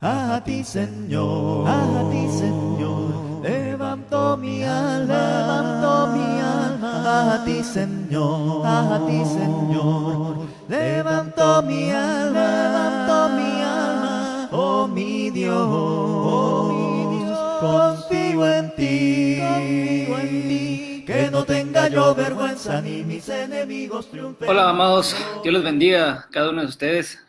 A ti, Señor, a ti, Señor, levanto mi alma, a ti, Señor, a ti, Señor, levanto mi alma, oh mi Dios, confío en ti, que no tenga yo vergüenza ni mis enemigos triunfen. Hola, amados, Dios les bendiga a cada uno de ustedes.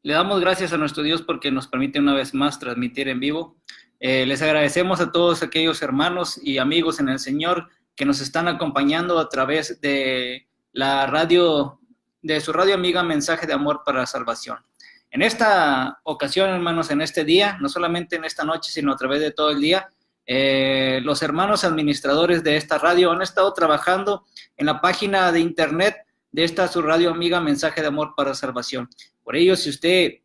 Le damos gracias a nuestro Dios porque nos permite una vez más transmitir en vivo. Les agradecemos a todos aquellos hermanos y amigos en el Señor que nos están acompañando a través de la radio, de su radio amiga Mensaje de Amor para la Salvación. En esta ocasión, hermanos, en este día, no solamente en esta noche, sino a través de todo el día, los hermanos administradores de esta radio han estado trabajando en la página de internet de esta su radio amiga Mensaje de Amor para Salvación. Por ello, si usted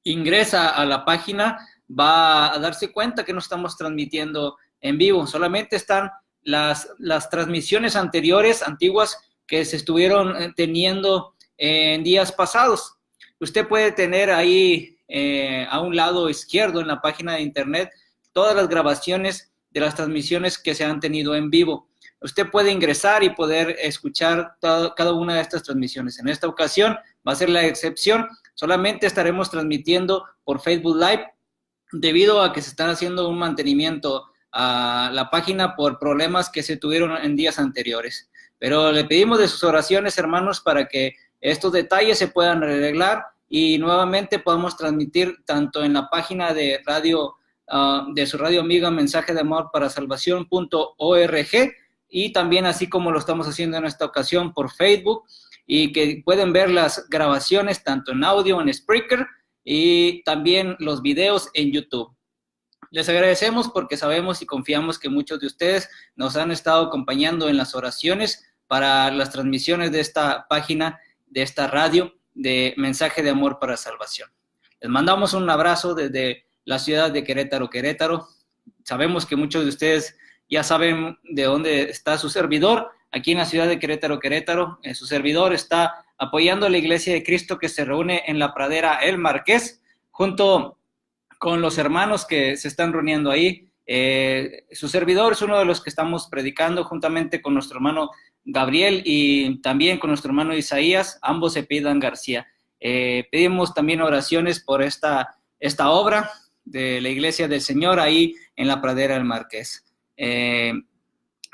ingresa a la página, va a darse cuenta que no estamos transmitiendo en vivo. Solamente están las transmisiones anteriores, antiguas, que se estuvieron teniendo en días pasados. Usted puede tener ahí a un lado izquierdo en la página de internet todas las grabaciones de las transmisiones que se han tenido en vivo. Usted puede ingresar y poder escuchar cada una de estas transmisiones. En esta ocasión va a ser la excepción. Solamente estaremos transmitiendo por Facebook Live debido a que se están haciendo un mantenimiento a la página por problemas que se tuvieron en días anteriores. Pero le pedimos de sus oraciones, hermanos, para que estos detalles se puedan arreglar y nuevamente podamos transmitir tanto en la página de radio, de su radio amiga Mensaje de Amor para Salvación.org, y también así como lo estamos haciendo en esta ocasión por Facebook, y que pueden ver las grabaciones tanto en audio en Spreaker y también los videos en YouTube. Les agradecemos porque sabemos y confiamos que muchos de ustedes nos han estado acompañando en las oraciones para las transmisiones de esta página, de esta radio de Mensaje de Amor para Salvación. Les mandamos un abrazo desde la ciudad de Querétaro, Querétaro. Sabemos que muchos de ustedes ya saben de dónde está su servidor, aquí en la ciudad de Querétaro, Querétaro. Su servidor está apoyando a la Iglesia de Cristo que se reúne en la pradera El Marqués, junto con los hermanos que se están reuniendo ahí. Su servidor es uno de los que estamos predicando juntamente con nuestro hermano Gabriel y también con nuestro hermano Isaías, ambos se apellidan García. Pedimos también oraciones por esta obra de la Iglesia del Señor ahí en la pradera El Marqués.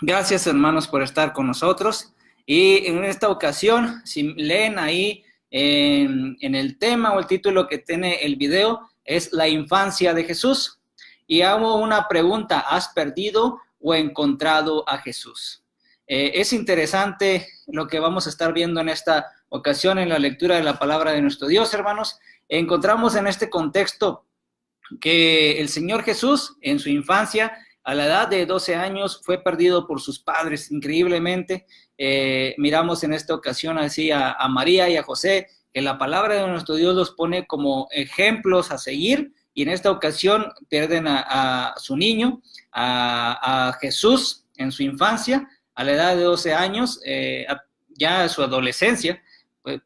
Gracias, hermanos, por estar con nosotros. Y en esta ocasión, si leen ahí en el tema o el título que tiene el video, es la infancia de Jesús. Y hago una pregunta: ¿has perdido o encontrado a Jesús? Es interesante lo que vamos a estar viendo en esta ocasión en la lectura de la palabra de nuestro Dios, hermanos. Encontramos en este contexto que el Señor Jesús, en su infancia, a la edad de 12 años, fue perdido por sus padres, increíblemente. Miramos en esta ocasión así a María y a José, que la palabra de nuestro Dios los pone como ejemplos a seguir, y en esta ocasión pierden a su niño, a Jesús en su infancia, a la edad de 12 años, ya en su adolescencia,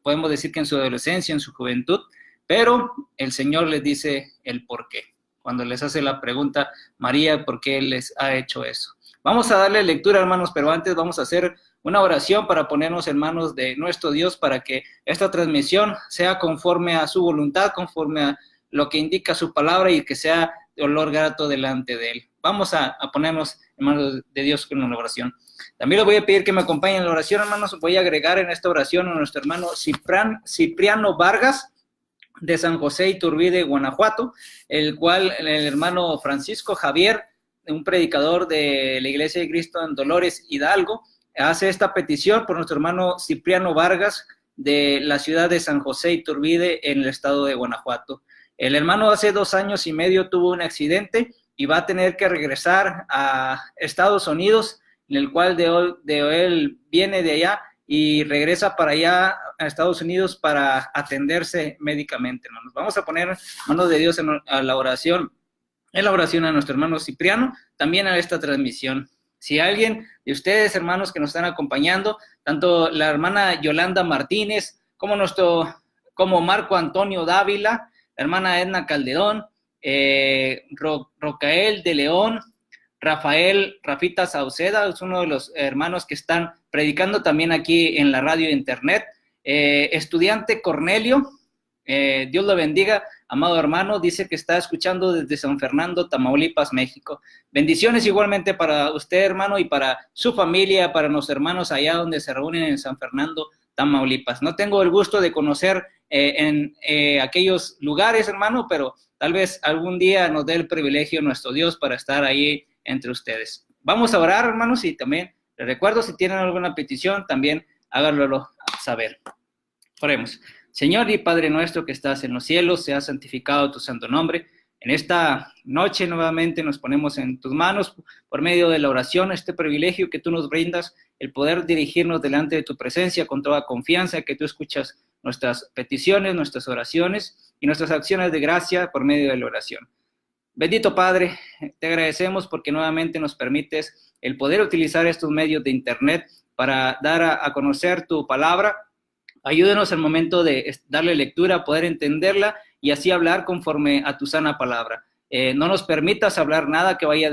podemos decir que en su adolescencia, en su juventud, pero el Señor les dice el por qué. Cuando les hace la pregunta, María, ¿por qué les ha hecho eso? Vamos a darle lectura, hermanos, pero antes vamos a hacer una oración para ponernos en manos de nuestro Dios para que esta transmisión sea conforme a su voluntad, conforme a lo que indica su palabra y que sea de olor grato delante de Él. Vamos a ponernos en manos de Dios con una oración. También les voy a pedir que me acompañen en la oración, hermanos. Voy a agregar en esta oración a nuestro hermano Cipriano Vargas, de San José Iturbide, Guanajuato, el cual el hermano Francisco Javier, un predicador de la Iglesia de Cristo en Dolores, Hidalgo, hace esta petición por nuestro hermano Cipriano Vargas de la ciudad de San José Iturbide en el estado de Guanajuato. El hermano hace 2 años y medio tuvo un accidente y va a tener que regresar a Estados Unidos, en el cual él viene de allá y regresa para allá a Estados Unidos para atenderse médicamente, hermanos. Vamos a poner manos de Dios en la oración a nuestro hermano Cipriano, también a esta transmisión. Si alguien de ustedes, hermanos, que nos están acompañando, tanto la hermana Yolanda Martínez, como Marco Antonio Dávila, la hermana Edna Calderón, Rocael de León, Rafita Sauceda, es uno de los hermanos que están predicando también aquí en la radio e internet. Estudiante Cornelio, Dios lo bendiga, amado hermano, dice que está escuchando desde San Fernando, Tamaulipas, México. Bendiciones igualmente para usted, hermano, y para su familia, para los hermanos allá donde se reúnen en San Fernando, Tamaulipas. No tengo el gusto de conocer en aquellos lugares, hermano, pero tal vez algún día nos dé el privilegio nuestro Dios para estar ahí entre ustedes. Vamos a orar, hermanos, y también les recuerdo, si tienen alguna petición, también háganlo saber. Oremos. Señor y Padre nuestro que estás en los cielos, sea santificado tu santo nombre. En esta noche nuevamente nos ponemos en tus manos por medio de la oración, este privilegio que tú nos brindas, el poder dirigirnos delante de tu presencia con toda confianza, que tú escuchas nuestras peticiones, nuestras oraciones y nuestras acciones de gracia por medio de la oración. Bendito Padre, te agradecemos porque nuevamente nos permites el poder utilizar estos medios de internet para dar a conocer tu palabra. Ayúdenos al momento de darle lectura, poder entenderla y así hablar conforme a tu sana palabra. No nos permitas hablar nada que vaya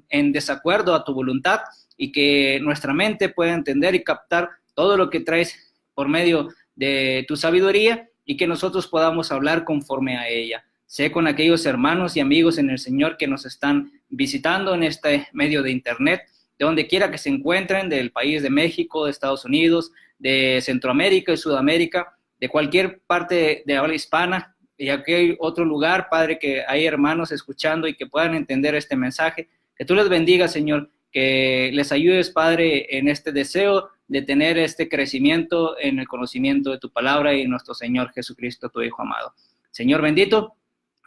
en desacuerdo a tu voluntad y que nuestra mente pueda entender y captar todo lo que traes por medio de tu sabiduría y que nosotros podamos hablar conforme a ella. Sé con aquellos hermanos y amigos en el Señor que nos están visitando en este medio de internet, de donde quiera que se encuentren, del país de México, de Estados Unidos, de Centroamérica y Sudamérica, de cualquier parte de habla hispana, y aquel otro lugar, Padre, que hay hermanos escuchando y que puedan entender este mensaje. Que tú les bendigas, Señor, que les ayudes, Padre, en este deseo de tener este crecimiento en el conocimiento de tu palabra y nuestro Señor Jesucristo, tu Hijo amado. Señor bendito,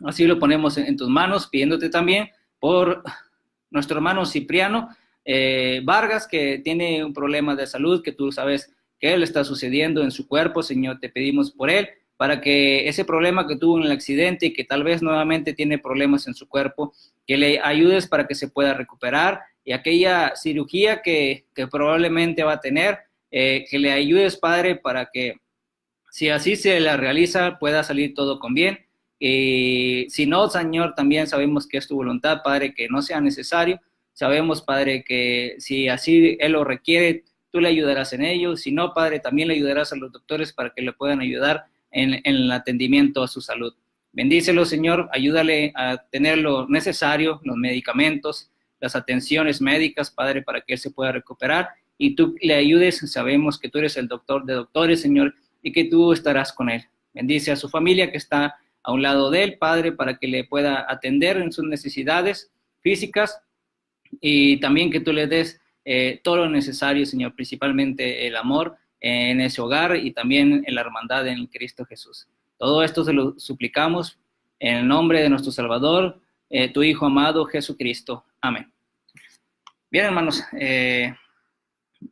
así lo ponemos en tus manos, pidiéndote también por nuestro hermano Cipriano Vargas, que tiene un problema de salud, que tú sabes que le está sucediendo en su cuerpo. Señor, te pedimos por él, para que ese problema que tuvo en el accidente y que tal vez nuevamente tiene problemas en su cuerpo, que le ayudes para que se pueda recuperar, y aquella cirugía que probablemente va a tener, que le ayudes, Padre, para que si así se la realiza, pueda salir todo con bien. Y si no, Señor, también sabemos que es tu voluntad, Padre, que no sea necesario. Sabemos, Padre, que si así Él lo requiere, tú le ayudarás en ello. Si no, Padre, también le ayudarás a los doctores para que le puedan ayudar en el atendimiento a su salud. Bendícelo, Señor, ayúdale a tener lo necesario, los medicamentos, las atenciones médicas, Padre, para que Él se pueda recuperar y tú le ayudes. Sabemos que tú eres el doctor de doctores, Señor, y que tú estarás con Él. Bendice a su familia que está a un lado de Él, Padre, para que le pueda atender en sus necesidades físicas, y también que tú le des todo lo necesario, Señor, principalmente el amor en ese hogar y también en la hermandad en Cristo Jesús. Todo esto se lo suplicamos en el nombre de nuestro Salvador, tu Hijo amado Jesucristo. Amén. Bien, hermanos,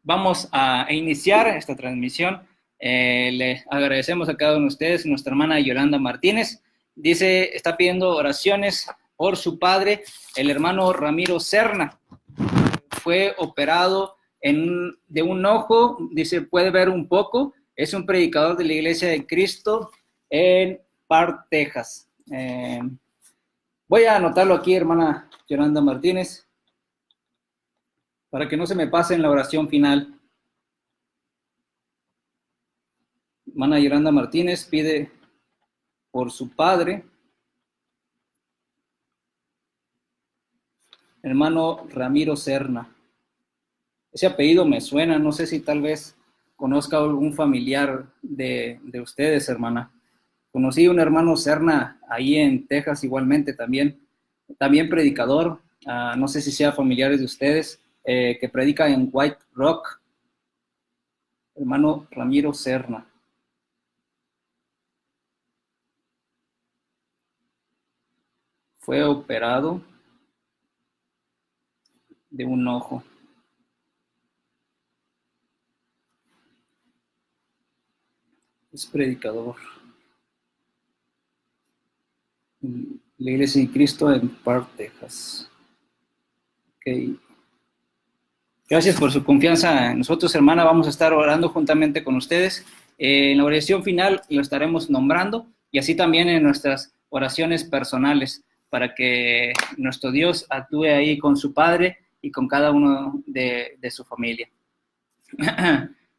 vamos a iniciar esta transmisión. Le agradecemos a cada uno de ustedes. Nuestra hermana Yolanda Martínez dice, está pidiendo oraciones por su padre, el hermano Ramiro Serna. Fue operado de un ojo, dice, puede ver un poco. Es un predicador de la Iglesia de Cristo en Park, Texas. Voy a anotarlo aquí, hermana Yolanda Martínez, para que no se me pase en la oración final. Hermana Yolanda Martínez pide por su padre, hermano Ramiro Serna. Ese apellido me suena, no sé si tal vez conozca a algún familiar de ustedes, hermana. Conocí a un hermano Serna ahí en Texas igualmente, también predicador, no sé si sea familiares de ustedes, que predica en White Rock, hermano Ramiro Serna. Fue operado de un ojo. Es predicador. La Iglesia de Cristo en Park, Texas. Okay. Gracias por su confianza en nosotros, hermana. Vamos a estar orando juntamente con ustedes. En la oración final lo estaremos nombrando y así también en nuestras oraciones personales. para que nuestro Dios actúe ahí con su padre y con cada uno de su familia.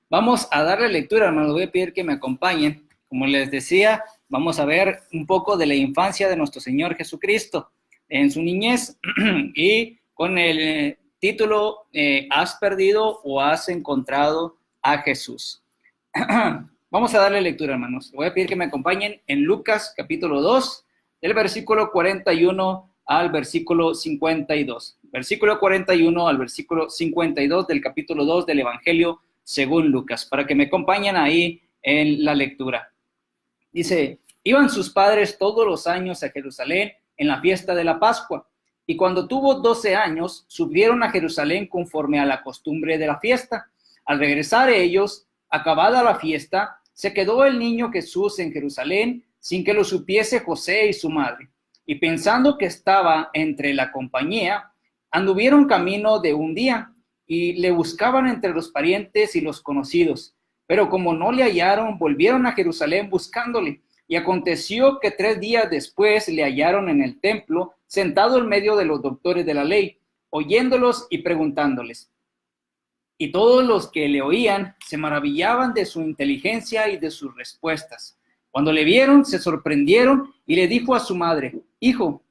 Vamos a darle lectura, hermanos. Voy a pedir que me acompañen. Como les decía, vamos a ver un poco de la infancia de nuestro Señor Jesucristo en su niñez y con el título ¿Has perdido o has encontrado a Jesús? Vamos a darle lectura, hermanos. Voy a pedir que me acompañen en Lucas capítulo 2, del versículo 41 al versículo 52. Versículo 41 al versículo 52 del capítulo 2 del Evangelio según Lucas, para que me acompañen ahí en la lectura. Dice, iban sus padres todos los años a Jerusalén en la fiesta de la Pascua, y cuando tuvo 12 años, subieron a Jerusalén conforme a la costumbre de la fiesta. Al regresar ellos, acabada la fiesta, se quedó el niño Jesús en Jerusalén sin que lo supiese José y su madre. Y pensando que estaba entre la compañía, anduvieron camino de un día y le buscaban entre los parientes y los conocidos. Pero como no le hallaron, volvieron a Jerusalén buscándole. Y aconteció que 3 días después le hallaron en el templo, sentado en medio de los doctores de la ley, oyéndolos y preguntándoles. Y todos los que le oían se maravillaban de su inteligencia y de sus respuestas. Cuando le vieron, se sorprendieron y le dijo a su madre, Hijo,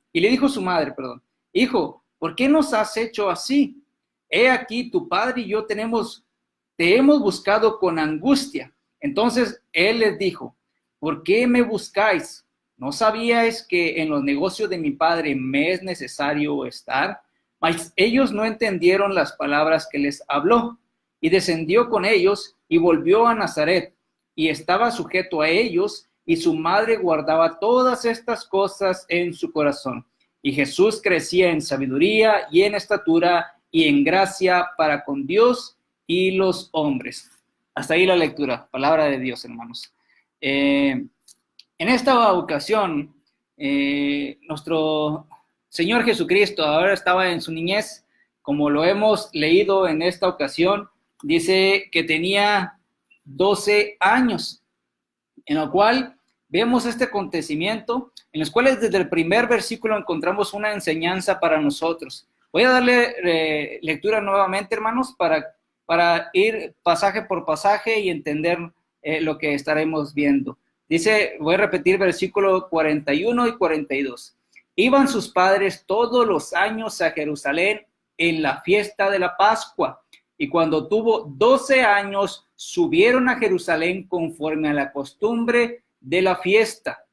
¿por qué nos has hecho así? He aquí, tu padre y yo te hemos buscado con angustia. Entonces él les dijo, ¿por qué me buscáis? ¿No sabíais que en los negocios de mi padre me es necesario estar? Mas ellos no entendieron las palabras que les habló. Y descendió con ellos y volvió a Nazaret, y estaba sujeto a ellos, y su madre guardaba todas estas cosas en su corazón. Y Jesús crecía en sabiduría y en estatura y en gracia para con Dios y los hombres. Hasta ahí la lectura, palabra de Dios, hermanos. En esta ocasión, nuestro Señor Jesucristo ahora estaba en su niñez, como lo hemos leído en esta ocasión, dice que tenía 12 años, en lo cual vemos este acontecimiento, en los cuales desde el primer versículo encontramos una enseñanza para nosotros. Voy a darle lectura nuevamente, hermanos, para ir pasaje por pasaje y entender lo que estaremos viendo. Dice, voy a repetir versículo 41 y 42. Iban sus padres todos los años a Jerusalén en la fiesta de la Pascua, y cuando tuvo 12 años, subieron a Jerusalén conforme a la costumbre de la fiesta.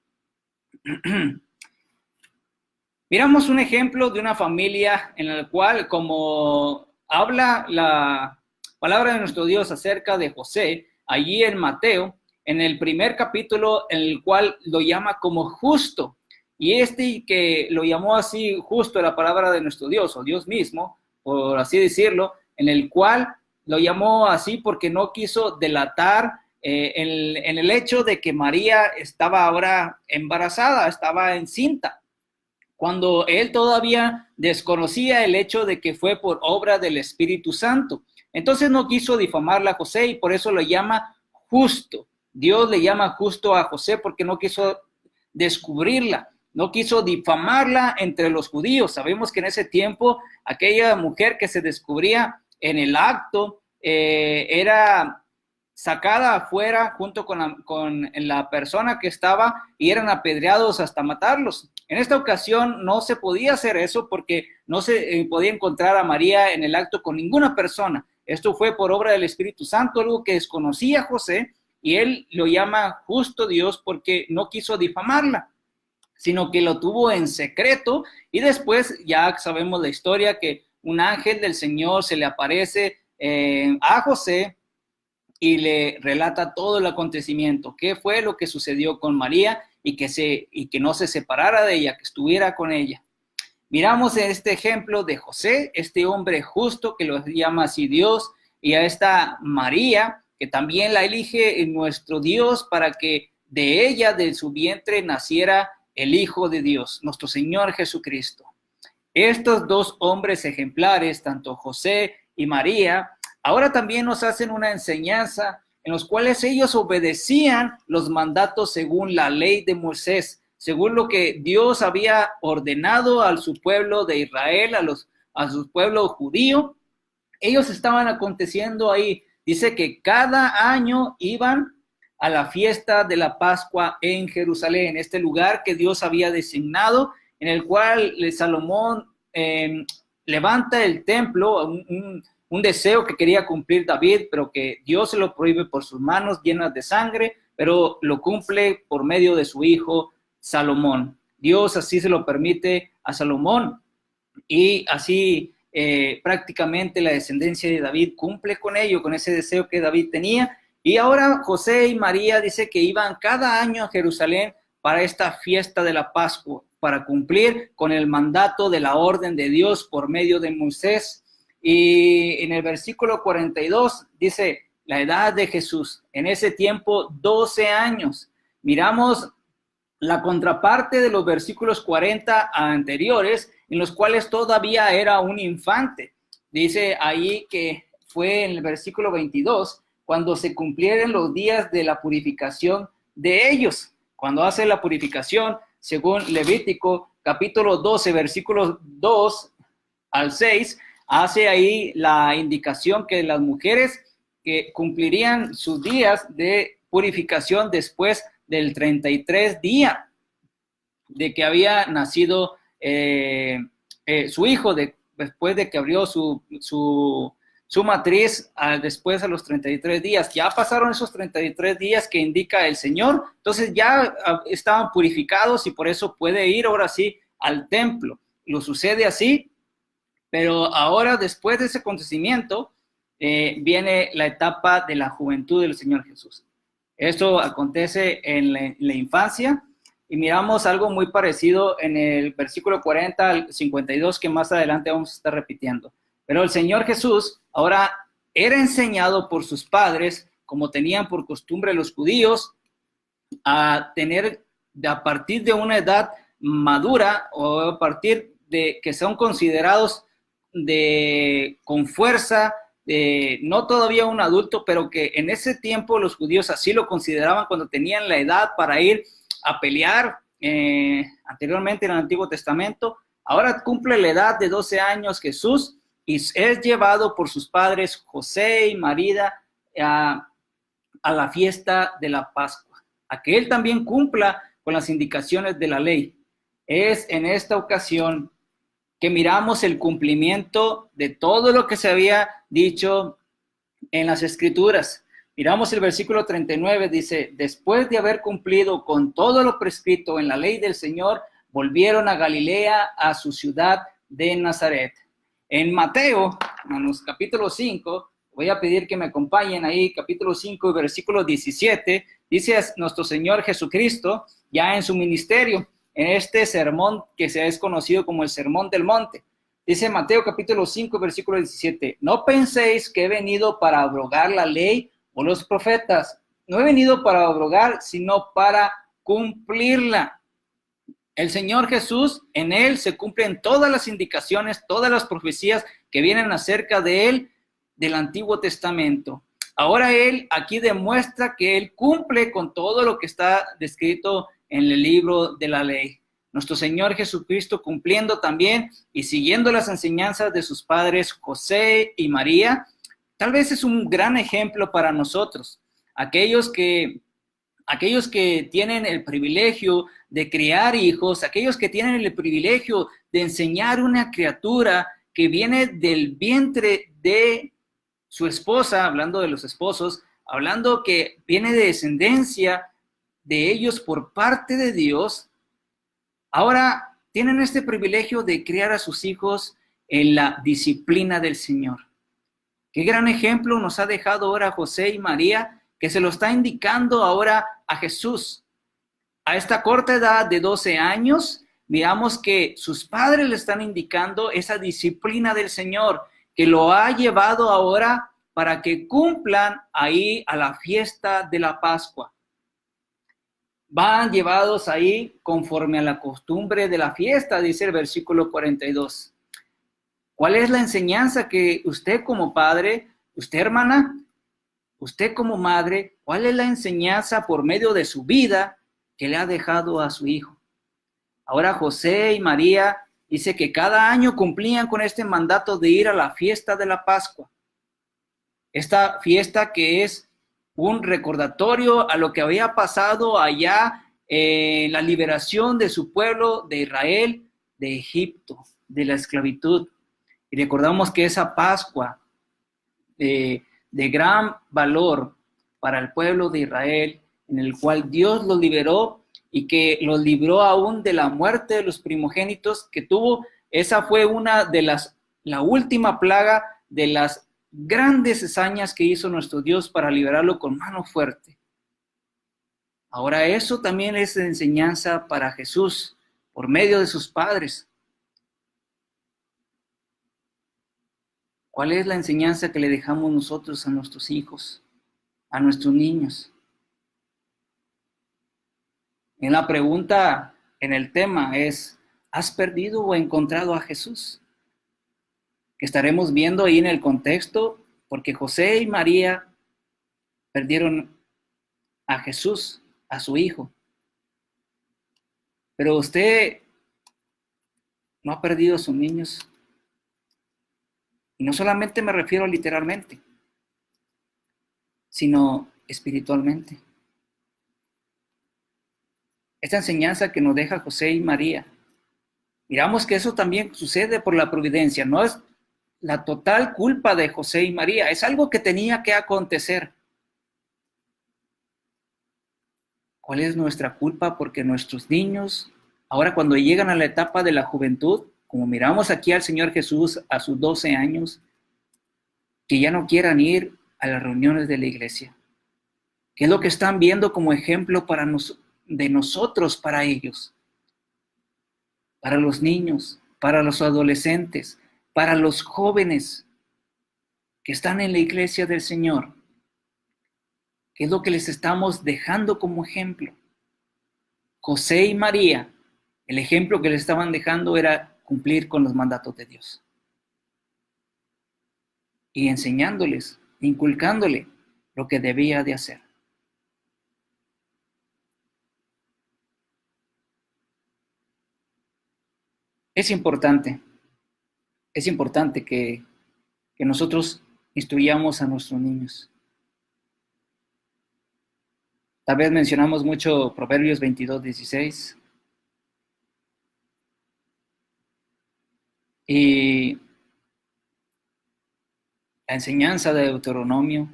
Miramos un ejemplo de una familia en la cual, como habla la palabra de nuestro Dios acerca de José, allí en Mateo, en el primer capítulo, en el cual lo llama como justo. Y que lo llamó así justo la palabra de nuestro Dios, o Dios mismo, por así decirlo, en el cual lo llamó así porque no quiso delatar en el hecho de que María estaba ahora embarazada, estaba encinta, cuando él todavía desconocía el hecho de que fue por obra del Espíritu Santo. Entonces no quiso difamarla a José y por eso lo llama justo. Dios le llama justo a José porque no quiso descubrirla, no quiso difamarla entre los judíos. Sabemos que en ese tiempo aquella mujer que se descubría en el acto era sacada afuera junto con la persona que estaba y eran apedreados hasta matarlos. En esta ocasión no se podía hacer eso porque no se podía encontrar a María en el acto con ninguna persona. Esto fue por obra del Espíritu Santo, algo que desconocía José, y él lo llama justo Dios porque no quiso difamarla, sino que lo tuvo en secreto. Y después ya sabemos la historia que un ángel del Señor se le aparece a José y le relata todo el acontecimiento, qué fue lo que sucedió con María y que no se separara de ella, que estuviera con ella. Miramos este ejemplo de José, este hombre justo que lo llama así Dios, y a esta María, que también la elige nuestro Dios para que de ella, de su vientre, naciera el Hijo de Dios, nuestro Señor Jesucristo. Estos dos hombres ejemplares, tanto José y María, ahora también nos hacen una enseñanza en los cuales ellos obedecían los mandatos según la ley de Moisés, según lo que Dios había ordenado a su pueblo de Israel, a su pueblo judío. Ellos estaban aconteciendo ahí. Dice que cada año iban a la fiesta de la Pascua en Jerusalén, este lugar que Dios había designado, en el cual Salomón levanta el templo, un deseo que quería cumplir David, pero que Dios se lo prohíbe por sus manos llenas de sangre, pero lo cumple por medio de su hijo Salomón. Dios así se lo permite a Salomón, y así prácticamente la descendencia de David cumple con ello, con ese deseo que David tenía. Y ahora José y María dice que iban cada año a Jerusalén para esta fiesta de la Pascua, para cumplir con el mandato de la orden de Dios por medio de Moisés. Y en el versículo 42 dice, la edad de Jesús, en ese tiempo 12 años. Miramos la contraparte de los versículos 40 anteriores, en los cuales todavía era un infante. Dice ahí que fue en el versículo 22, cuando se cumplieron los días de la purificación de ellos. Cuando hace la purificación, según Levítico, capítulo 12, versículos 2 al 6, hace ahí la indicación que las mujeres que cumplirían sus días de purificación después del 33 día de que había nacido su hijo, después de que abrió su matriz, después a los 33 días. Ya pasaron esos 33 días que indica el Señor, entonces ya estaban purificados y por eso puede ir ahora sí al templo. Lo sucede así, pero ahora después de ese acontecimiento viene la etapa de la juventud del Señor Jesús. Esto acontece en la infancia, y miramos algo muy parecido en el versículo 40 al 52 que más adelante vamos a estar repitiendo. Pero el Señor Jesús ahora era enseñado por sus padres, como tenían por costumbre los judíos, a tener a partir de una edad madura, o a partir de que son considerados con fuerza, no todavía un adulto, pero que en ese tiempo los judíos así lo consideraban cuando tenían la edad para ir a pelear. Anteriormente en el Antiguo Testamento, ahora cumple la edad de 12 años Jesús, y es llevado por sus padres José y María a la fiesta de la Pascua, a que él también cumpla con las indicaciones de la ley. Es en esta ocasión que miramos el cumplimiento de todo lo que se había dicho en las Escrituras. Miramos el versículo 39, dice, después de haber cumplido con todo lo prescrito en la ley del Señor, volvieron a Galilea, a su ciudad de Nazaret. En Mateo, hermanos, capítulo 5, voy a pedir que me acompañen ahí, capítulo 5, versículo 17, dice nuestro Señor Jesucristo, ya en su ministerio, en este sermón que se es conocido como el Sermón del Monte. Dice Mateo capítulo 5, versículo 17, no penséis que he venido para abrogar la ley o los profetas. No he venido para abrogar, sino para cumplirla. El Señor Jesús, en él se cumplen todas las indicaciones, todas las profecías que vienen acerca de él del Antiguo Testamento. Ahora él aquí demuestra que él cumple con todo lo que está descrito en el libro de la ley. Nuestro Señor Jesucristo cumpliendo también y siguiendo las enseñanzas de sus padres José y María, tal vez es un gran ejemplo para nosotros, aquellos que tienen el privilegio de criar hijos, aquellos que tienen el privilegio de enseñar una criatura que viene del vientre de su esposa, hablando de los esposos, hablando que viene de descendencia de ellos por parte de Dios, ahora tienen este privilegio de criar a sus hijos en la disciplina del Señor. Qué gran ejemplo nos ha dejado ahora José y María, que se lo está indicando ahora a Jesús. A esta corta edad de 12 años, miramos que sus padres le están indicando esa disciplina del Señor, que lo ha llevado ahora para que cumplan ahí a la fiesta de la Pascua. Van llevados ahí conforme a la costumbre de la fiesta, dice el versículo 42. ¿Cuál es la enseñanza que usted como padre, usted hermana, usted como madre, cuál es la enseñanza por medio de su vida que le ha dejado a su hijo? Ahora José y María dice que cada año cumplían con este mandato de ir a la fiesta de la Pascua. Esta fiesta que es un recordatorio a lo que había pasado allá en la liberación de su pueblo de Israel, de Egipto, de la esclavitud. Y recordamos que esa Pascua de gran valor para el pueblo de Israel, en el cual Dios los liberó y que los libró aún de la muerte de los primogénitos que tuvo. Esa fue la última plaga de las grandes hazañas que hizo nuestro Dios para liberarlo con mano fuerte. Ahora eso también es enseñanza para Jesús por medio de sus padres. ¿Cuál es la enseñanza que le dejamos nosotros a nuestros hijos, a nuestros niños? En la pregunta, en el tema es, ¿has perdido o encontrado a Jesús? Que estaremos viendo ahí en el contexto, porque José y María perdieron a Jesús, a su hijo. Pero usted no ha perdido a sus niños. Y no solamente me refiero literalmente, sino espiritualmente. Esta enseñanza que nos deja José y María, miramos que eso también sucede por la providencia, no es la total culpa de José y María, es algo que tenía que acontecer. ¿Cuál es nuestra culpa? Porque nuestros niños, ahora cuando llegan a la etapa de la juventud, como miramos aquí al Señor Jesús a sus 12 años, que ya no quieran ir a las reuniones de la iglesia. ¿Qué es lo que están viendo como ejemplo de nosotros para ellos? Para los niños, para los adolescentes, para los jóvenes que están en la iglesia del Señor. ¿Qué es lo que les estamos dejando como ejemplo? José y María, el ejemplo que les estaban dejando era cumplir con los mandatos de Dios. Y enseñándoles, inculcándole lo que debía de hacer. Es importante que nosotros instruyamos a nuestros niños. Tal vez mencionamos mucho Proverbios 22:16. Y la enseñanza de Deuteronomio,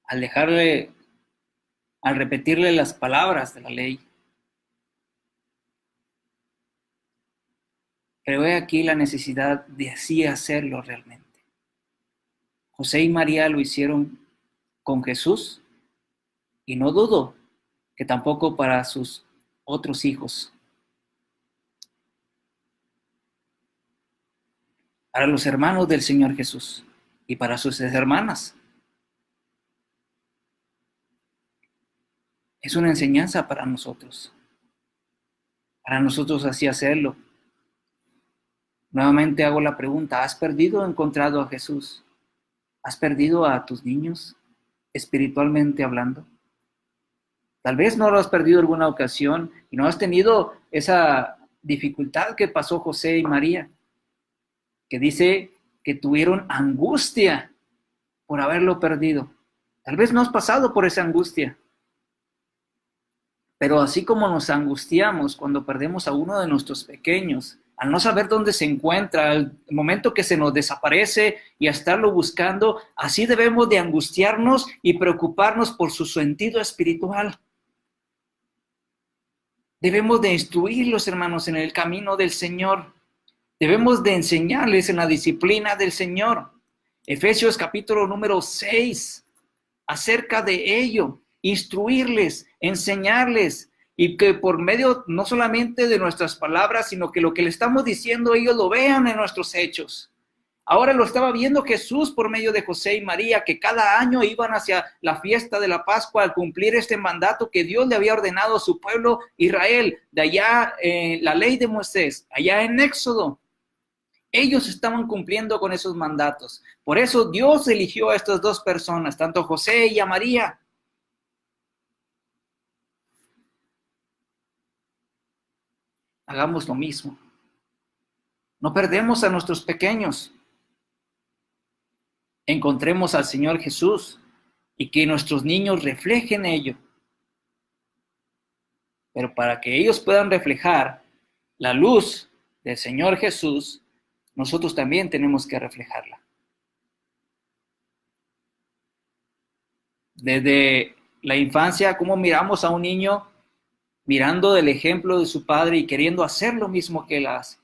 al repetirle las palabras de la ley. Pero he aquí la necesidad de así hacerlo realmente. José y María lo hicieron con Jesús y no dudo que tampoco para sus otros hijos. Para los hermanos del Señor Jesús y para sus hermanas. Es una enseñanza para nosotros así hacerlo. Nuevamente hago la pregunta, ¿has perdido o encontrado a Jesús? ¿Has perdido a tus niños, espiritualmente hablando? Tal vez no lo has perdido en alguna ocasión y no has tenido esa dificultad que pasó José y María, que dice que tuvieron angustia por haberlo perdido. Tal vez no has pasado por esa angustia. Pero así como nos angustiamos cuando perdemos a uno de nuestros pequeños, al no saber dónde se encuentra, al momento que se nos desaparece y a estarlo buscando, así debemos de angustiarnos y preocuparnos por su sentido espiritual. Debemos de instruirlos, hermanos, en el camino del Señor. Debemos de enseñarles en la disciplina del Señor. Efesios capítulo número 6, acerca de ello, instruirles, enseñarles, y que por medio no solamente de nuestras palabras, sino que lo que le estamos diciendo ellos lo vean en nuestros hechos. Ahora lo estaba viendo Jesús por medio de José y María, que cada año iban hacia la fiesta de la Pascua al cumplir este mandato que Dios le había ordenado a su pueblo Israel, de allá la ley de Moisés, allá en Éxodo. Ellos estaban cumpliendo con esos mandatos. Por eso Dios eligió a estas dos personas, tanto a José y a María. hagamos lo mismo. No perdemos a nuestros pequeños. Encontremos al Señor Jesús y que nuestros niños reflejen ello. Pero para que ellos puedan reflejar la luz del Señor Jesús, nosotros también tenemos que reflejarla. Desde la infancia, ¿cómo miramos a un niño mirando del ejemplo de su padre y queriendo hacer lo mismo que él hace?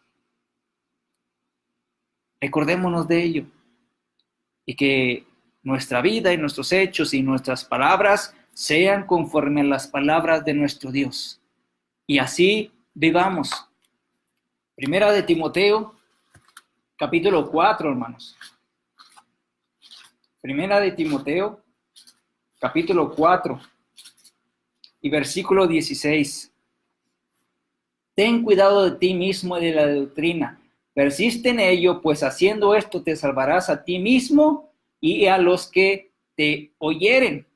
Recordémonos de ello y que nuestra vida y nuestros hechos y nuestras palabras sean conforme a las palabras de nuestro Dios. Y así vivamos. Primera de Timoteo, capítulo 4, hermanos. Primera de Timoteo, capítulo 4 y versículo 16. Ten cuidado de ti mismo y de la doctrina. Persiste en ello, pues haciendo esto te salvarás a ti mismo y a los que te oyeren.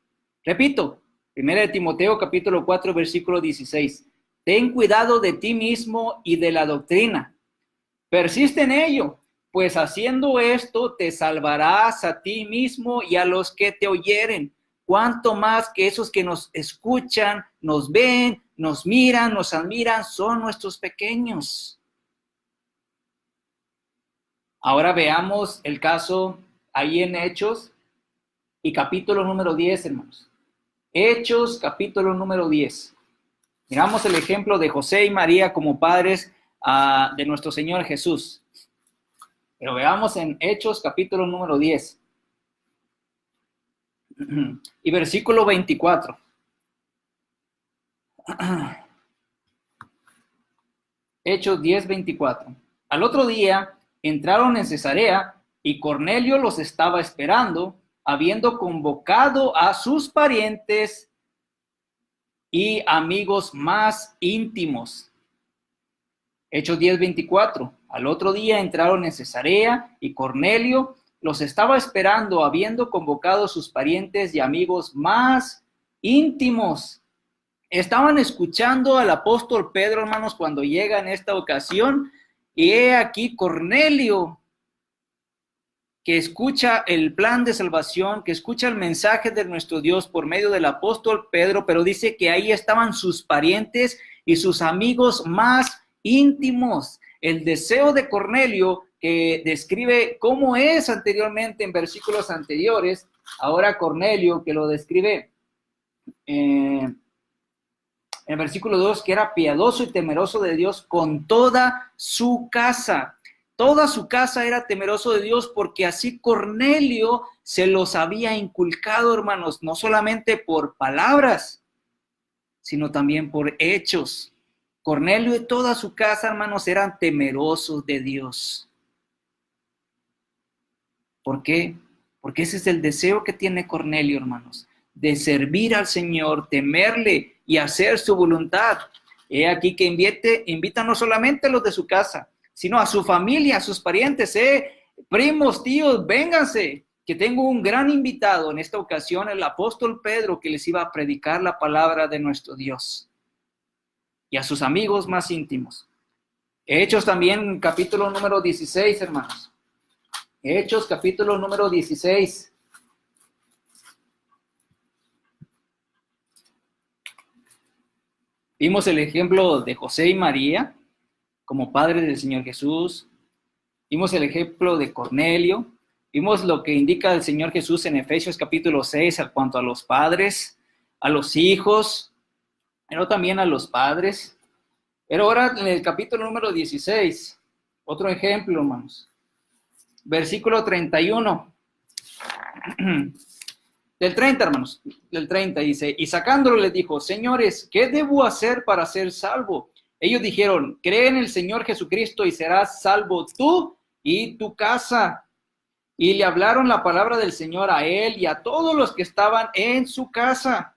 Repito, Primera de Timoteo, capítulo 4, versículo 16. Ten cuidado de ti mismo y de la doctrina. Persiste en ello, pues haciendo esto te salvarás a ti mismo y a los que te oyeren. Cuanto más que esos que nos escuchan, nos ven, nos miran, nos admiran, son nuestros pequeños. Ahora veamos el caso ahí en Hechos y capítulo número 10, hermanos. Hechos, capítulo número 10. Miramos el ejemplo de José y María como padres de nuestro Señor Jesús. Pero veamos en Hechos, capítulo número 10. Y versículo 24. Hechos 10, 24. Al otro día entraron en Cesarea y Cornelio los estaba esperando, habiendo convocado a sus parientes y amigos más íntimos. Hechos 10, 24. Al otro día entraron en Cesarea y Cornelio los estaba esperando, habiendo convocado a sus parientes y amigos más íntimos. Estaban escuchando al apóstol Pedro, hermanos, cuando llega en esta ocasión, y he aquí Cornelio, que escucha el plan de salvación, que escucha el mensaje de nuestro Dios por medio del apóstol Pedro, pero dice que ahí estaban sus parientes y sus amigos más íntimos. El deseo de Cornelio, que describe cómo es anteriormente en versículos anteriores, ahora Cornelio, que lo describe en el versículo 2, que era piadoso y temeroso de Dios con toda su casa. Toda su casa era temeroso de Dios, porque así Cornelio se los había inculcado, hermanos, no solamente por palabras, sino también por hechos. Cornelio y toda su casa, hermanos, eran temerosos de Dios. ¿Por qué? Porque ese es el deseo que tiene Cornelio, hermanos, de servir al Señor, temerle y hacer su voluntad. He aquí que invita no solamente a los de su casa, sino a su familia, a sus parientes, primos, tíos, vénganse, que tengo un gran invitado en esta ocasión, el apóstol Pedro, que les iba a predicar la palabra de nuestro Dios, y a sus amigos más íntimos. Hechos también, capítulo número 16, hermanos. Hechos, capítulo número 16. Vimos el ejemplo de José y María como padres del Señor Jesús. Vimos el ejemplo de Cornelio. Vimos lo que indica el Señor Jesús en Efesios capítulo 6 en cuanto a los padres, a los hijos, pero también a los padres. Pero ahora en el capítulo número 16, otro ejemplo, hermanos. Versículo 31. Del 30, hermanos. Del 30 dice, y sacándolo les dijo, señores, ¿qué debo hacer para ser salvo? Ellos dijeron, cree en el Señor Jesucristo y serás salvo tú y tu casa. Y le hablaron la palabra del Señor a él y a todos los que estaban en su casa.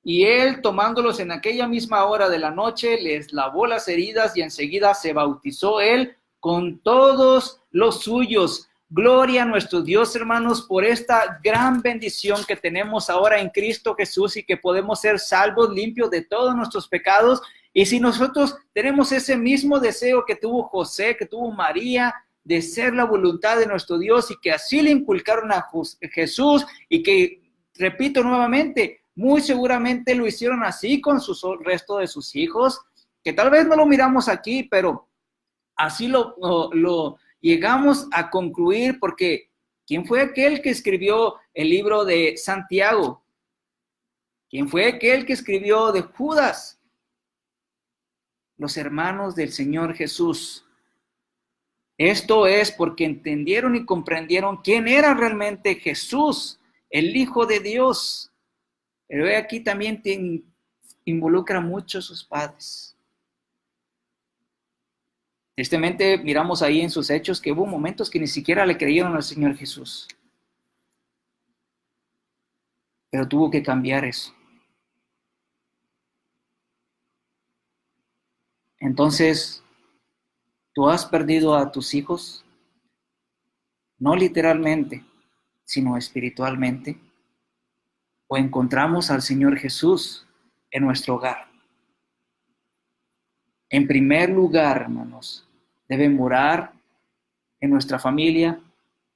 Y él, tomándolos en aquella misma hora de la noche, les lavó las heridas y enseguida se bautizó él con todos los suyos. Gloria a nuestro Dios, hermanos, por esta gran bendición que tenemos ahora en Cristo Jesús y que podemos ser salvos, limpios de todos nuestros pecados Y si nosotros tenemos ese mismo deseo que tuvo José, que tuvo María, de ser la voluntad de nuestro Dios, y que así le inculcaron a Jesús, y que, repito nuevamente, muy seguramente lo hicieron así con el resto de sus hijos, que tal vez no lo miramos aquí, pero así lo llegamos a concluir, porque ¿quién fue aquel que escribió el libro de Santiago? ¿Quién fue aquel que escribió de Judas? Los hermanos del Señor Jesús. Esto es porque entendieron y comprendieron quién era realmente Jesús, el Hijo de Dios. Pero aquí también involucra mucho a sus padres. Tristemente miramos ahí en sus hechos que hubo momentos que ni siquiera le creyeron al Señor Jesús. Pero tuvo que cambiar eso. Entonces, ¿tú has perdido a tus hijos? No literalmente, sino espiritualmente. ¿O encontramos al Señor Jesús en nuestro hogar? En primer lugar, hermanos, debe morar en nuestra familia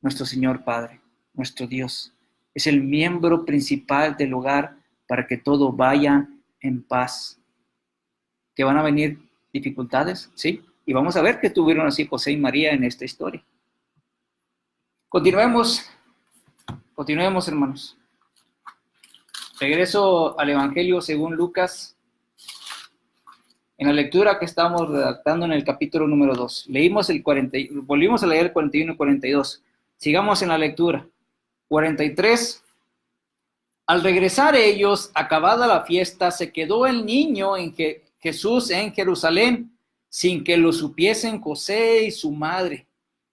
nuestro Señor Padre, nuestro Dios. Es el miembro principal del hogar para que todo vaya en paz. ¿Que van a venir dificultades? Sí. Y vamos a ver que tuvieron así José y María en esta historia. Continuemos, hermanos. Regreso al Evangelio según Lucas. En la lectura que estamos redactando en el capítulo número 2. Volvimos a leer el 41 y 42. Sigamos en la lectura. 43. Al regresar ellos, acabada la fiesta, se quedó el niño Jesús en Jerusalén, sin que lo supiesen José y su madre.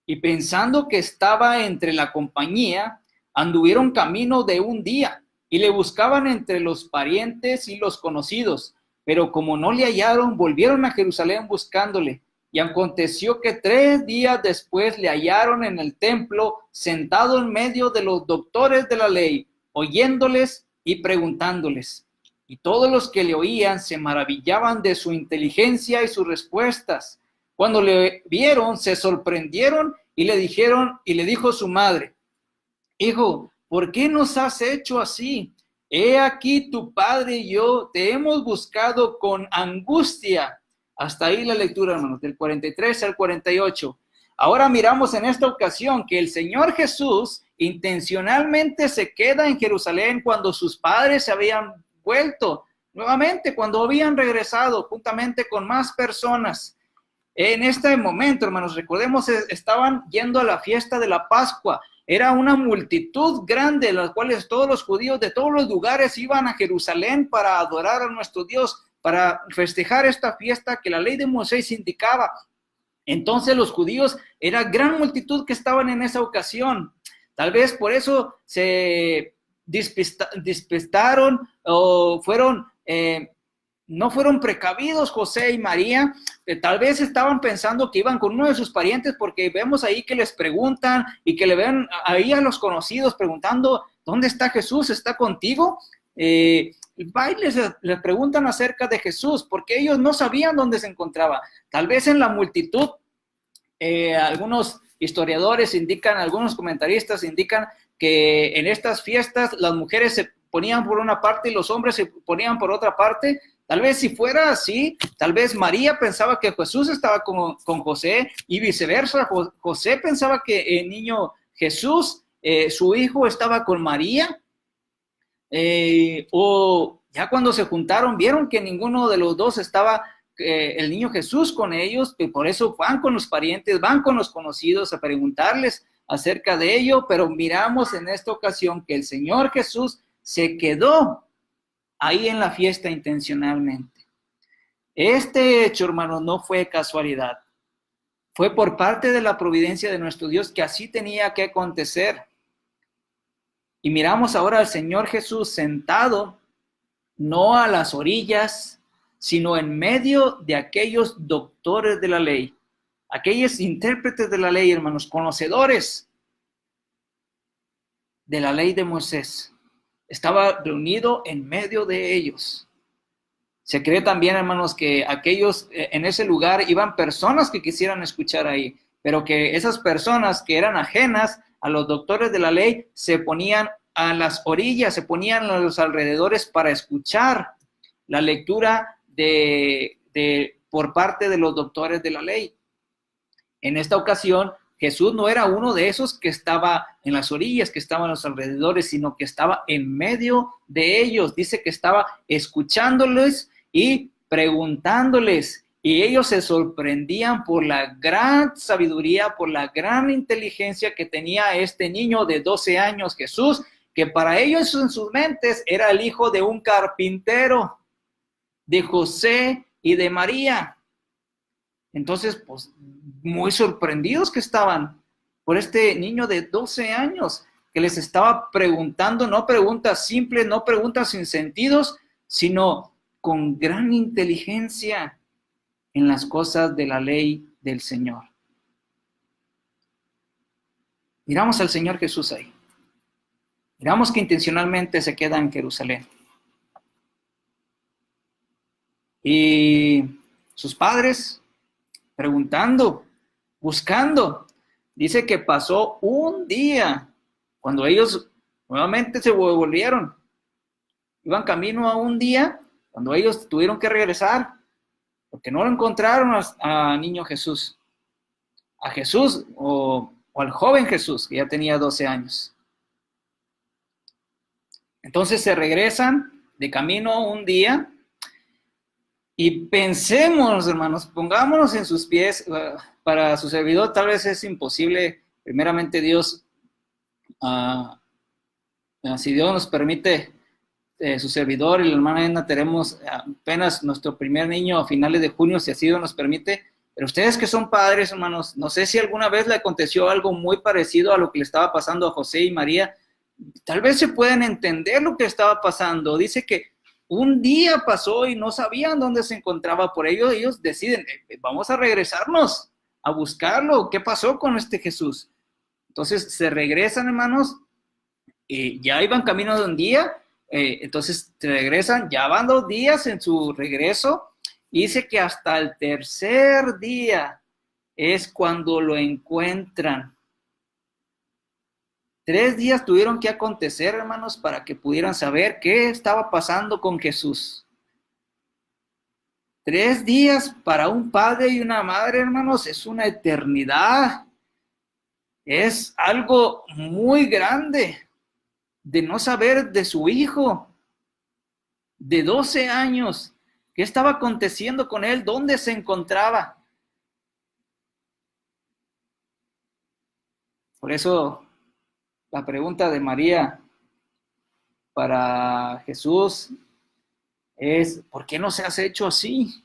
Y pensando que estaba entre la compañía, anduvieron camino de un día, y le buscaban entre los parientes y los conocidos. Pero como no le hallaron, volvieron a Jerusalén buscándole. Y aconteció que 3 días después le hallaron en el templo, sentado en medio de los doctores de la ley, oyéndoles y preguntándoles. Y todos los que le oían se maravillaban de su inteligencia y sus respuestas. Cuando le vieron, se sorprendieron y le dijo su madre: Hijo, ¿por qué nos has hecho así? He aquí tu padre y yo te hemos buscado con angustia. Hasta ahí la lectura, hermanos, del 43 al 48. Ahora miramos en esta ocasión que el Señor Jesús intencionalmente se queda en Jerusalén cuando sus padres se habían vuelto nuevamente, cuando habían regresado juntamente con más personas. En este momento, hermanos, recordemos, estaban yendo a la fiesta de la Pascua. Era una multitud grande, en la cual todos los judíos de todos los lugares iban a Jerusalén para adorar a nuestro Dios, para festejar esta fiesta que la ley de Moisés indicaba. Entonces los judíos, era gran multitud que estaban en esa ocasión. Tal vez por eso se despistaron o no fueron precavidos José y María. Tal vez estaban pensando que iban con uno de sus parientes, porque vemos ahí que les preguntan y que le ven ahí a los conocidos preguntando: ¿dónde está Jesús? ¿Está contigo? Les preguntan acerca de Jesús, porque ellos no sabían dónde se encontraba. Tal vez en la multitud, algunos historiadores indican, algunos comentaristas indican que en estas fiestas las mujeres se ponían por una parte y los hombres se ponían por otra parte. Tal vez si fuera así, tal vez María pensaba que Jesús estaba con José y viceversa. José pensaba que el niño Jesús, su hijo, estaba con María. O ya cuando se juntaron, vieron que ninguno de los dos estaba el niño Jesús con ellos, y por eso van con los parientes, van con los conocidos a preguntarles acerca de ello. Pero miramos en esta ocasión que el Señor Jesús se quedó ahí en la fiesta intencionalmente. Este hecho, hermanos, no fue casualidad. Fue por parte de la providencia de nuestro Dios que así tenía que acontecer. Y miramos ahora al Señor Jesús sentado, no a las orillas, sino en medio de aquellos doctores de la ley, aquellos intérpretes de la ley, hermanos, conocedores de la ley de Moisés. Estaba reunido en medio de ellos. Se cree también, hermanos, que aquellos en ese lugar iban personas que quisieran escuchar ahí, pero que esas personas que eran ajenas a los doctores de la ley se ponían a las orillas, se ponían a los alrededores para escuchar la lectura por parte de los doctores de la ley. En esta ocasión, Jesús no era uno de esos que estaba en las orillas, que estaba en los alrededores, sino que estaba en medio de ellos. Dice que estaba escuchándoles y preguntándoles. Y ellos se sorprendían por la gran sabiduría, por la gran inteligencia que tenía este niño de 12 años, Jesús, que para ellos en sus mentes era el hijo de un carpintero, de José y de María. Entonces, pues, muy sorprendidos que estaban por este niño de 12 años que les estaba preguntando, no preguntas simples, no preguntas sin sentidos, sino con gran inteligencia en las cosas de la ley del Señor. Miramos al Señor Jesús ahí. Miramos que intencionalmente se queda en Jerusalén. Y sus padres preguntando, buscando. Dice que pasó un día cuando ellos nuevamente se volvieron. Iban camino a un día cuando ellos tuvieron que regresar porque no lo encontraron a niño Jesús. A Jesús o al joven Jesús que ya tenía 12 años. Entonces se regresan de camino un día. Y pensemos, hermanos, pongámonos en sus pies. Para su servidor tal vez es imposible. Primeramente Dios, si Dios nos permite, su servidor y la hermana Edna tenemos apenas nuestro primer niño a finales de junio, si así Dios nos permite. Pero ustedes que son padres, hermanos, no sé si alguna vez le aconteció algo muy parecido a lo que le estaba pasando a José y María. Tal vez se pueden entender lo que estaba pasando. Dice que un día pasó y no sabían dónde se encontraba, por ello ellos deciden, vamos a regresarnos a buscarlo, ¿qué pasó con este Jesús? Entonces se regresan, hermanos, ya iban camino de un día, entonces se regresan, ya van 2 días en su regreso, y dice que hasta el tercer día es cuando lo encuentran. 3 días tuvieron que acontecer, hermanos, para que pudieran saber qué estaba pasando con Jesús. 3 días para un padre y una madre, hermanos, es una eternidad. Es algo muy grande de no saber de su hijo de 12 años. ¿Qué estaba aconteciendo con él? ¿Dónde se encontraba? Por eso la pregunta de María para Jesús es, ¿por qué no se has hecho así?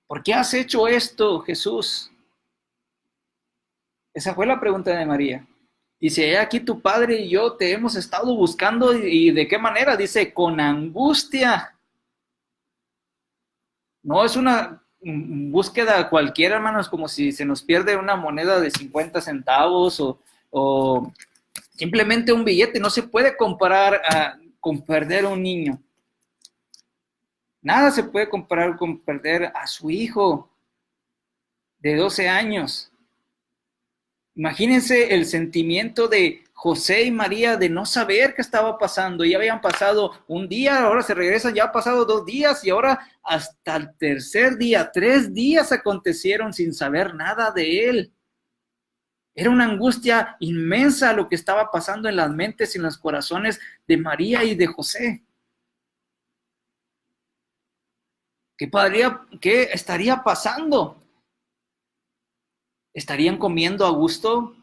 ¿Por qué has hecho esto, Jesús? Esa fue la pregunta de María. Dice, aquí tu padre y yo te hemos estado buscando, y ¿de qué manera? Dice, con angustia. No es una búsqueda cualquiera, hermanos, como si se nos pierde una moneda de 50 centavos o simplemente un billete. No se puede comparar con perder a un niño. Nada se puede comparar con perder a su hijo de 12 años. Imagínense el sentimiento de José y María de no saber qué estaba pasando. Ya habían pasado un día, ahora se regresan, ya han pasado 2 días y ahora hasta el tercer día, 3 días acontecieron sin saber nada de él. Era una angustia inmensa lo que estaba pasando en las mentes y en los corazones de María y de José. ¿Qué estaría pasando? ¿Estarían comiendo a gusto?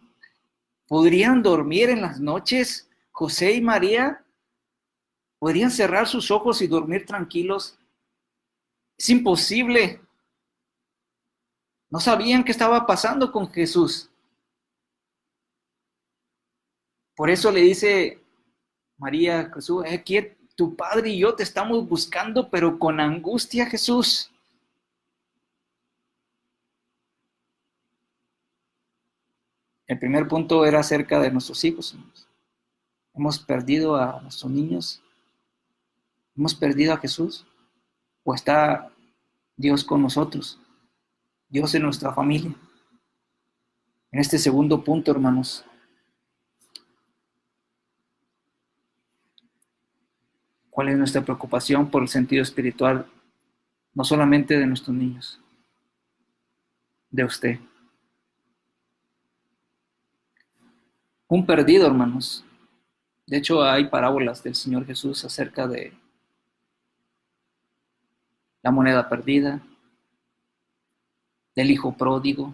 ¿Podrían dormir en las noches? José y María, ¿podrían cerrar sus ojos y dormir tranquilos? Es imposible. No sabían qué estaba pasando con Jesús. Por eso le dice María a Jesús, aquí tu padre y yo te estamos buscando, pero con angustia, Jesús. El primer punto era acerca de nuestros hijos. Hemos perdido a nuestros niños. ¿Hemos perdido a Jesús? ¿O está Dios con nosotros? Dios en nuestra familia. En este segundo punto, hermanos, ¿cuál es nuestra preocupación por el sentido espiritual? No solamente de nuestros niños, de usted. Un perdido, hermanos. De hecho, hay parábolas del Señor Jesús acerca de la moneda perdida, del hijo pródigo,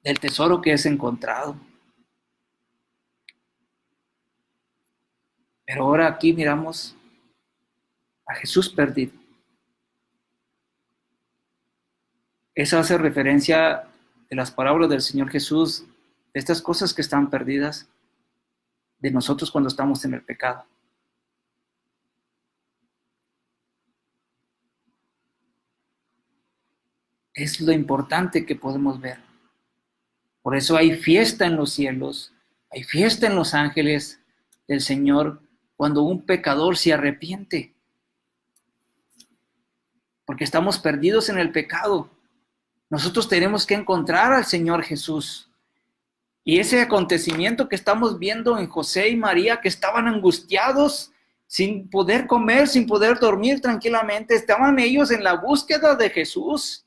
del tesoro que es encontrado. Pero ahora aquí miramos a Jesús perdido. Eso hace referencia de las parábolas del Señor Jesús, de estas cosas que están perdidas de nosotros cuando estamos en el pecado. Es lo importante que podemos ver. Por eso hay fiesta en los cielos, hay fiesta en los ángeles del Señor cuando un pecador se arrepiente. Porque estamos perdidos en el pecado. Nosotros tenemos que encontrar al Señor Jesús. Y ese acontecimiento que estamos viendo en José y María, que estaban angustiados, sin poder comer, sin poder dormir tranquilamente, estaban ellos en la búsqueda de Jesús,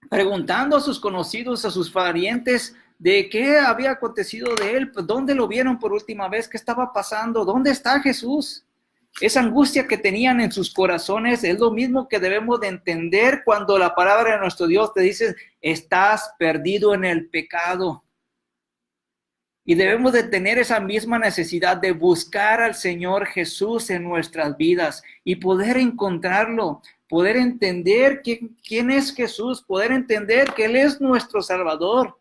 preguntando a sus conocidos, a sus parientes, de qué había acontecido de él, dónde lo vieron por última vez, qué estaba pasando, dónde está Jesús. Esa angustia que tenían en sus corazones es lo mismo que debemos de entender cuando la palabra de nuestro Dios te dice, estás perdido en el pecado. Y debemos de tener esa misma necesidad de buscar al Señor Jesús en nuestras vidas y poder encontrarlo, poder entender quién es Jesús, poder entender que Él es nuestro Salvador.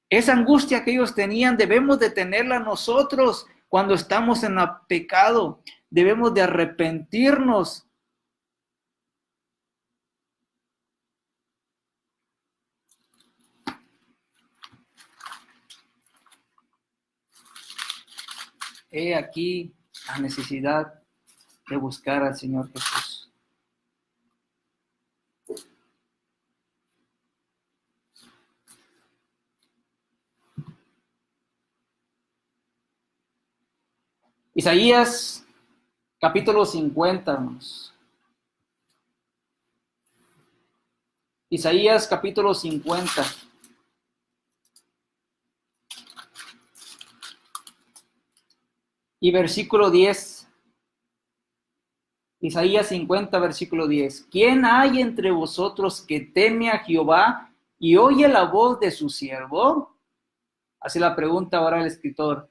Esa angustia que ellos tenían debemos de tenerla nosotros cuando estamos en el pecado. Debemos de arrepentirnos. He aquí la necesidad de buscar al Señor Jesús. Isaías capítulo 50, hermanos. Isaías capítulo 50. Y versículo 10. Isaías 50, versículo 10. ¿Quién hay entre vosotros que teme a Jehová y oye la voz de su siervo? Hace la pregunta ahora el escritor.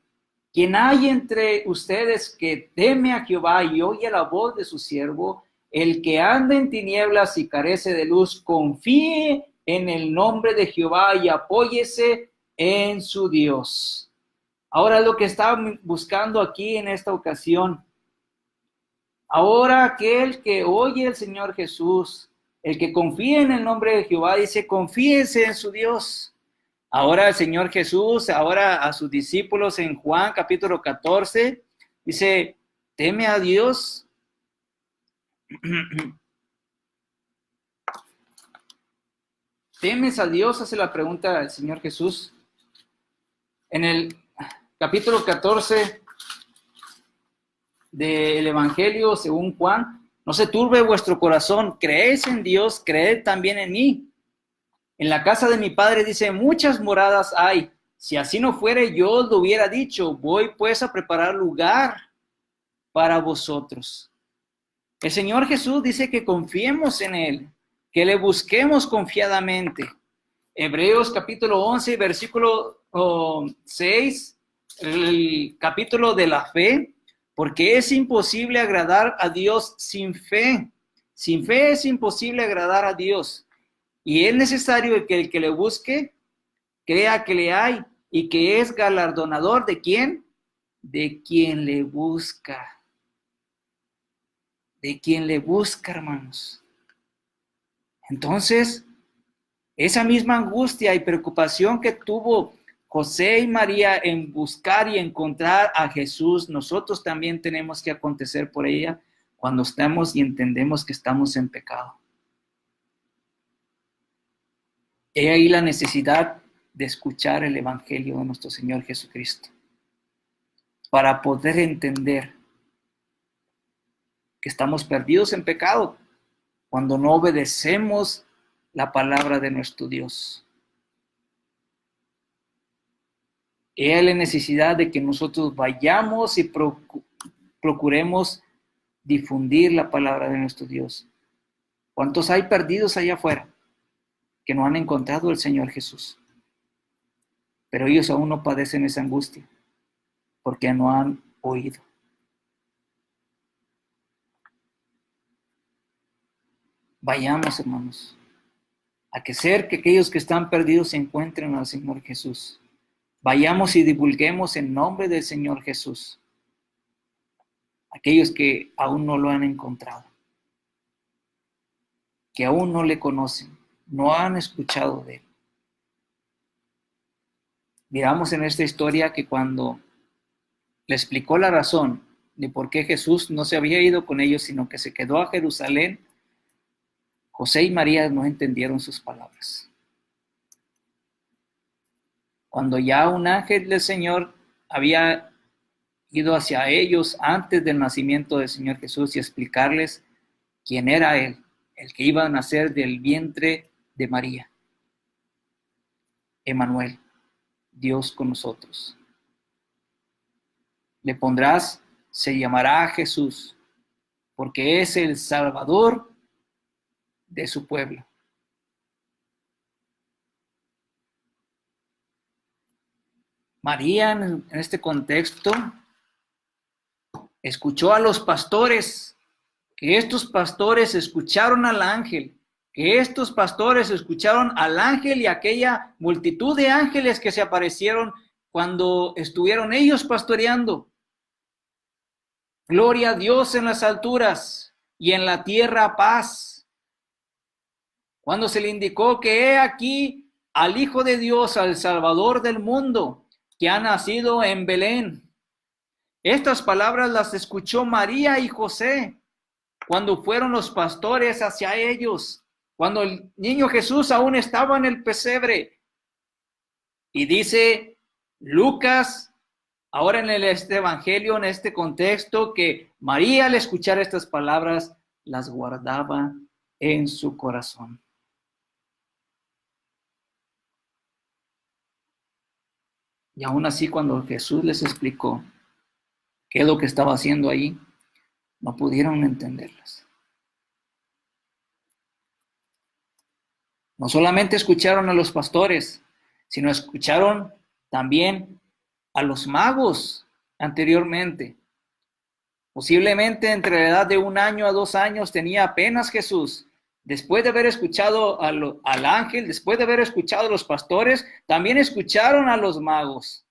¿Quién hay entre ustedes que teme a Jehová y oye la voz de su siervo? El que anda en tinieblas y carece de luz, confíe en el nombre de Jehová y apóyese en su Dios. Ahora lo que está buscando aquí en esta ocasión. Ahora aquel que oye el Señor Jesús, el que confía en el nombre de Jehová, dice, confíese en su Dios. Ahora el Señor Jesús, ahora a sus discípulos en Juan capítulo 14, dice, teme a Dios. ¿Temes a Dios? Hace la pregunta el Señor Jesús. En el capítulo 14 del Evangelio según Juan, no se turbe vuestro corazón, creéis en Dios, creed también en mí. En la casa de mi Padre, dice, muchas moradas hay. Si así no fuere, yo os lo hubiera dicho. Voy pues a preparar lugar para vosotros. El Señor Jesús dice que confiemos en Él, que le busquemos confiadamente. Hebreos capítulo 11, versículo 6, el capítulo de la fe, porque es imposible agradar a Dios sin fe. Sin fe es imposible agradar a Dios. Y es necesario que el que le busque crea que le hay y que es galardonador ¿de quién? De quien le busca. De quien le busca, hermanos. Entonces, Esa misma angustia y preocupación que tuvo José y María en buscar y encontrar a Jesús, nosotros también tenemos que acontecer por ella cuando estamos y entendemos que estamos en pecado. He ahí la necesidad de escuchar el Evangelio de nuestro Señor Jesucristo para poder entender que estamos perdidos en pecado cuando no obedecemos la palabra de nuestro Dios. He la necesidad de que nosotros vayamos y procuremos difundir la palabra de nuestro Dios. ¿Cuántos hay perdidos allá afuera que no han encontrado al Señor Jesús? Pero ellos aún no padecen esa angustia porque no han oído. Vayamos, hermanos, a que hacer que aquellos que están perdidos se encuentren al Señor Jesús. Vayamos y divulguemos en nombre del Señor Jesús aquellos que aún no lo han encontrado, que aún no le conocen, no han escuchado de él. Miramos en esta historia que cuando le explicó la razón de por qué Jesús no se había ido con ellos, sino que se quedó a Jerusalén, José y María no entendieron sus palabras. Cuando ya un ángel del Señor había ido hacia ellos antes del nacimiento del Señor Jesús y explicarles quién era Él, el que iba a nacer del vientre de María. Emmanuel, Dios con nosotros. Le pondrás, se llamará Jesús, porque es el Salvador de su pueblo. María, en este contexto, escuchó a los pastores, que estos pastores escucharon al ángel, que estos pastores escucharon al ángel y aquella multitud de ángeles que se aparecieron cuando estuvieron ellos pastoreando. Gloria a Dios en las alturas y en la tierra paz. Cuando se le indicó que he aquí al Hijo de Dios, al Salvador del mundo, que ha nacido en Belén. Estas palabras las escuchó María y José cuando fueron los pastores hacia ellos, cuando el niño Jesús aún estaba en el pesebre. Y dice Lucas, ahora en este evangelio, en este contexto, que María al escuchar estas palabras las guardaba en su corazón. Y aún así, cuando Jesús les explicó qué es lo que estaba haciendo ahí, no pudieron entenderlas. No solamente escucharon a los pastores, sino escucharon también a los magos anteriormente. Posiblemente entre la edad de 1 año a 2 años tenía apenas Jesús. Después de haber escuchado al ángel, después de haber escuchado a los pastores, también escucharon a los magos,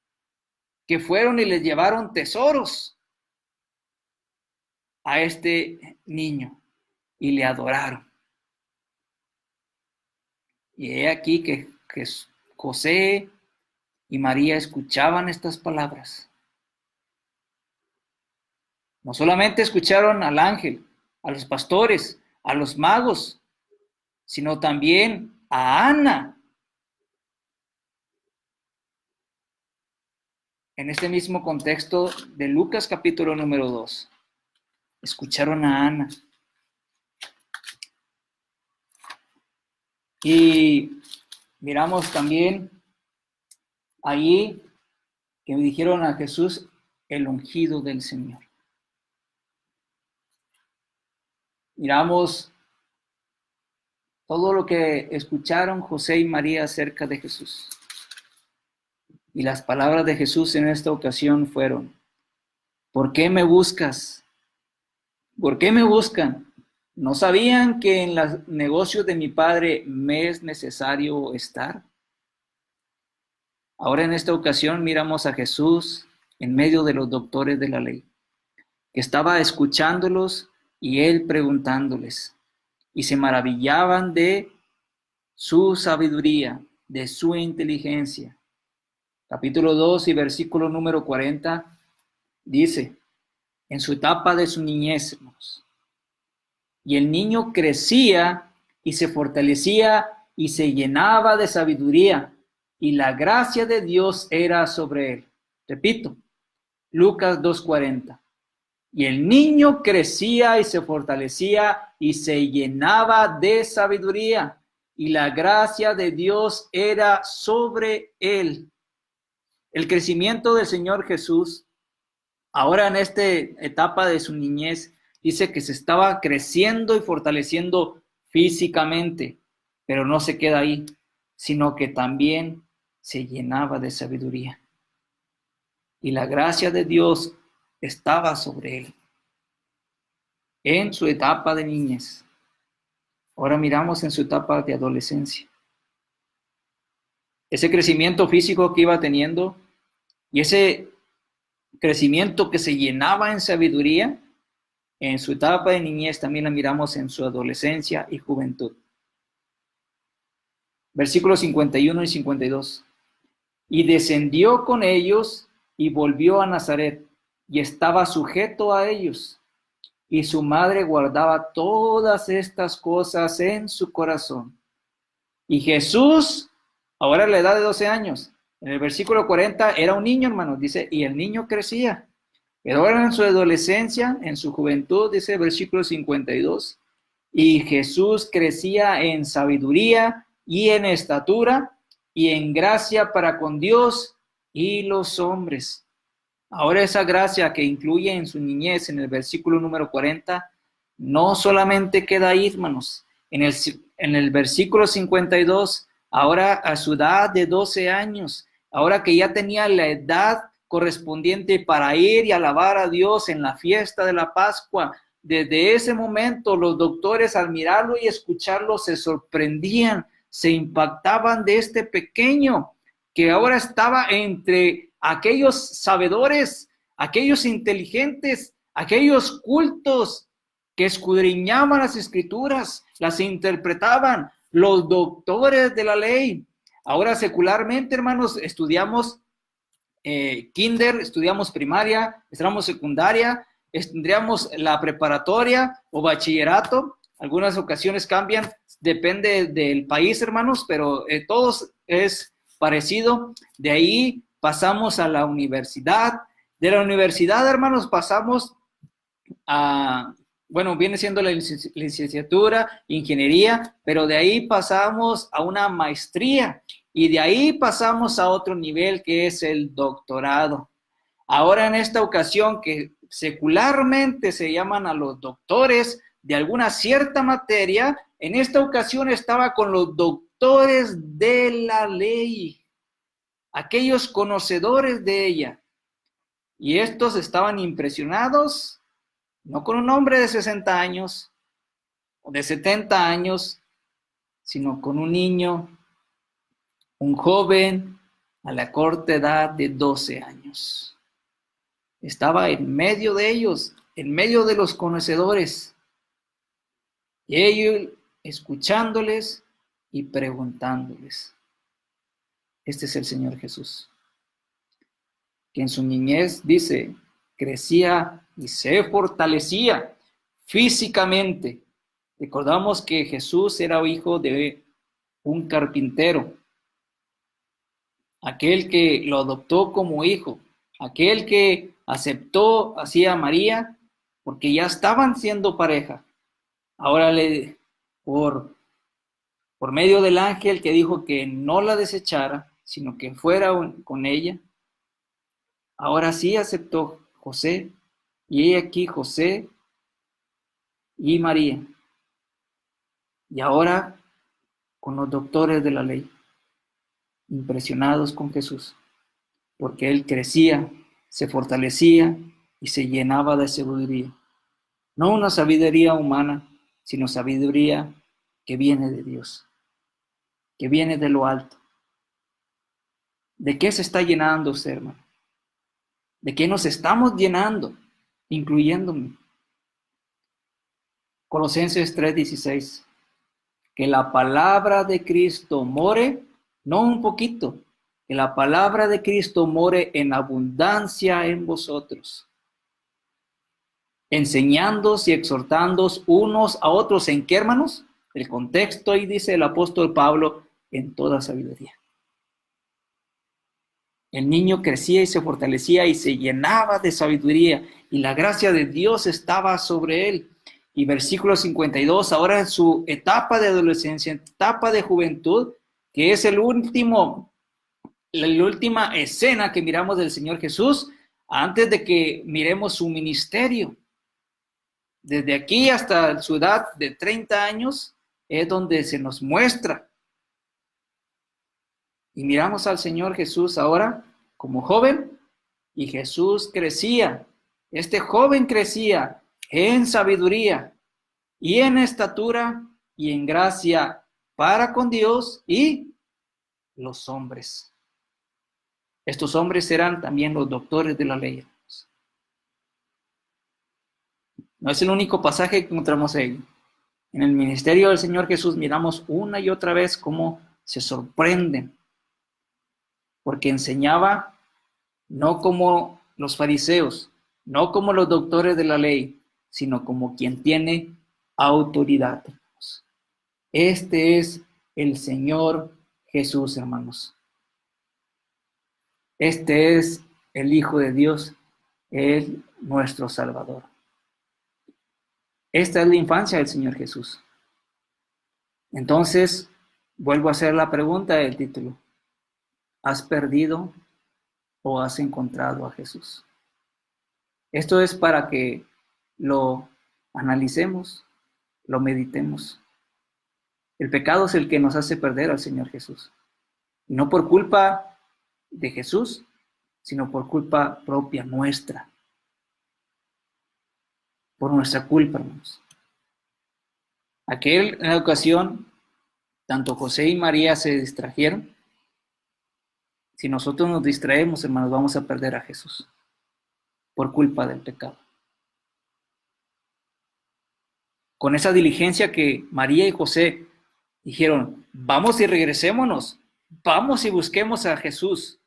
que fueron y les llevaron tesoros a este niño y le adoraron. Y he aquí que José y María escuchaban estas palabras. No solamente escucharon al ángel, a los pastores, a los magos, sino también a Ana. En este mismo contexto de Lucas capítulo número 2, escucharon a Ana. Y miramos también allí que me dijeron a Jesús, el ungido del Señor. Miramos todo lo que escucharon José y María acerca de Jesús. Y las palabras de Jesús en esta ocasión fueron, ¿por qué me buscas? ¿Por qué me buscan? ¿No sabían que en los negocios de mi Padre me es necesario estar? Ahora en esta ocasión miramos a Jesús en medio de los doctores de la ley, que estaba escuchándolos y él preguntándoles, y se maravillaban de su sabiduría, de su inteligencia. Capítulo 2 y versículo número 40 dice, en su etapa de su niñez, hermanos, y el niño crecía y se fortalecía y se llenaba de sabiduría, y la gracia de Dios era sobre él. Repito, Lucas 2:40. Y el niño crecía y se fortalecía y se llenaba de sabiduría, y la gracia de Dios era sobre él. El crecimiento del Señor Jesús, ahora en esta etapa de su niñez, dice que se estaba creciendo y fortaleciendo físicamente, pero no se queda ahí, sino que también se llenaba de sabiduría. Y la gracia de Dios estaba sobre él en su etapa de niñez. Ahora miramos en su etapa de adolescencia. Ese crecimiento físico que iba teniendo y ese crecimiento que se llenaba en sabiduría, en su etapa de niñez también la miramos en su adolescencia y juventud. Versículos 51 y 52. Y descendió con ellos y volvió a Nazaret, y estaba sujeto a ellos. Y su madre guardaba todas estas cosas en su corazón. Y Jesús, ahora a la edad de 12 años, en el versículo 40 era un niño, hermanos, dice, y el niño crecía. Pero ahora en su adolescencia, en su juventud, dice el versículo 52, y Jesús crecía en sabiduría y en estatura y en gracia para con Dios y los hombres. Ahora esa gracia que incluye en su niñez, en el versículo número 40, no solamente queda ahí, hermanos. En el versículo 52, ahora a su edad de 12 años, ahora que ya tenía la edad correspondiente para ir y alabar a Dios en la fiesta de la Pascua, desde ese momento los doctores al mirarlo y escucharlo se sorprendían, se impactaban de este pequeño que ahora estaba entre aquellos sabedores, aquellos inteligentes, aquellos cultos que escudriñaban las escrituras, las interpretaban, los doctores de la ley. Ahora secularmente, hermanos, estudiamos kinder, estudiamos primaria, estudiamos secundaria, estudiamos la preparatoria o bachillerato. Algunas ocasiones cambian, depende del país, hermanos, pero todos es parecido. De ahí pasamos a la universidad. De la universidad, hermanos, pasamos a, bueno, viene siendo la licenciatura, ingeniería, pero de ahí pasamos a una maestría y de ahí pasamos a otro nivel que es el doctorado. Ahora en esta ocasión que secularmente se llaman a los doctores de alguna cierta materia, en esta ocasión estaba con los doctores de la ley, aquellos conocedores de ella. Y estos estaban impresionados, no con un hombre de 60 años o de 70 años, sino con un niño, un joven a la corta edad de 12 años. Estaba en medio de ellos, en medio de los conocedores, y ellos escuchándoles y preguntándoles. Este es el Señor Jesús, que en su niñez, dice, crecía y se fortalecía físicamente. Recordamos que Jesús era hijo de un carpintero, aquel que lo adoptó como hijo, aquel que aceptó así a María, porque ya estaban siendo pareja. Ahora por medio del ángel que dijo que no la desechara, sino que fuera con ella, ahora sí aceptó José, y he aquí José y María. Y ahora con los doctores de la ley, impresionados con Jesús, porque él crecía, se fortalecía y se llenaba de sabiduría. No una sabiduría humana, sino sabiduría que viene de Dios, que viene de lo alto. ¿De qué se está llenando usted, hermano? ¿De qué nos estamos llenando? Incluyéndome. Colosenses 3:16. que la palabra de Cristo more, no un poquito, que la palabra de Cristo more en abundancia en vosotros, enseñándoos y exhortándoos unos a otros. ¿En qué, hermanos? El contexto ahí dice el apóstol Pablo, en toda sabiduría. El niño crecía y se fortalecía y se llenaba de sabiduría, y la gracia de Dios estaba sobre él. Y versículo 52, ahora en su etapa de adolescencia, etapa de juventud, que es la última escena que miramos del Señor Jesús, antes de que miremos su ministerio. Desde aquí hasta su edad de 30 años, es donde se nos muestra. Y miramos al Señor Jesús ahora como joven, y Jesús crecía. Este joven crecía en sabiduría y en estatura y en gracia para con Dios y los hombres. Estos hombres eran también los doctores de la ley. No es el único pasaje que encontramos ahí. En el ministerio del Señor Jesús miramos una y otra vez cómo se sorprenden, porque enseñaba no como los fariseos, no como los doctores de la ley, sino como quien tiene autoridad. Este es el Señor Jesús, hermanos. Este es el Hijo de Dios, es nuestro Salvador. Esta es la infancia del Señor Jesús. Entonces, vuelvo a hacer la pregunta del título. ¿Has perdido o has encontrado a Jesús? Esto es para que lo analicemos, lo meditemos. El pecado es el que nos hace perder al Señor Jesús. Y no por culpa de Jesús, sino por culpa propia nuestra. Por nuestra culpa, hermanos. En la ocasión, tanto José y María se distrajeron. Si nosotros nos distraemos, hermanos, vamos a perder a Jesús por culpa del pecado. Con esa diligencia que María y José dijeron, vamos y regresémonos, vamos y busquemos a Jesús.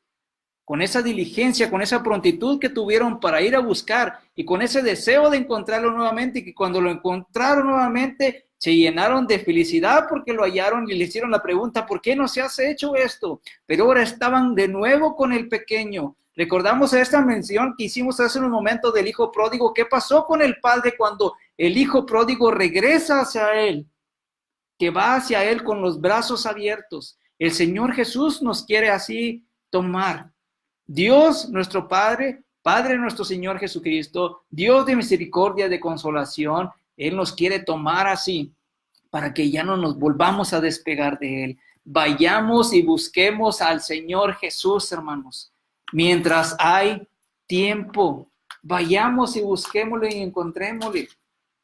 Con esa diligencia, con esa prontitud que tuvieron para ir a buscar y con ese deseo de encontrarlo nuevamente, y que cuando lo encontraron nuevamente se llenaron de felicidad porque lo hallaron y le hicieron la pregunta, ¿por qué no se has hecho esto? Pero ahora estaban de nuevo con el pequeño. Recordamos esta mención que hicimos hace un momento del hijo pródigo. ¿Qué pasó con el padre cuando el hijo pródigo regresa hacia él? Que va hacia él con los brazos abiertos. El Señor Jesús nos quiere así tomar. Dios, nuestro Padre, Padre nuestro Señor Jesucristo, Dios de misericordia, de consolación, Él nos quiere tomar así para que ya no nos volvamos a despegar de Él. Vayamos y busquemos al Señor Jesús, hermanos, mientras hay tiempo. Vayamos y busquémosle y encontrémosle,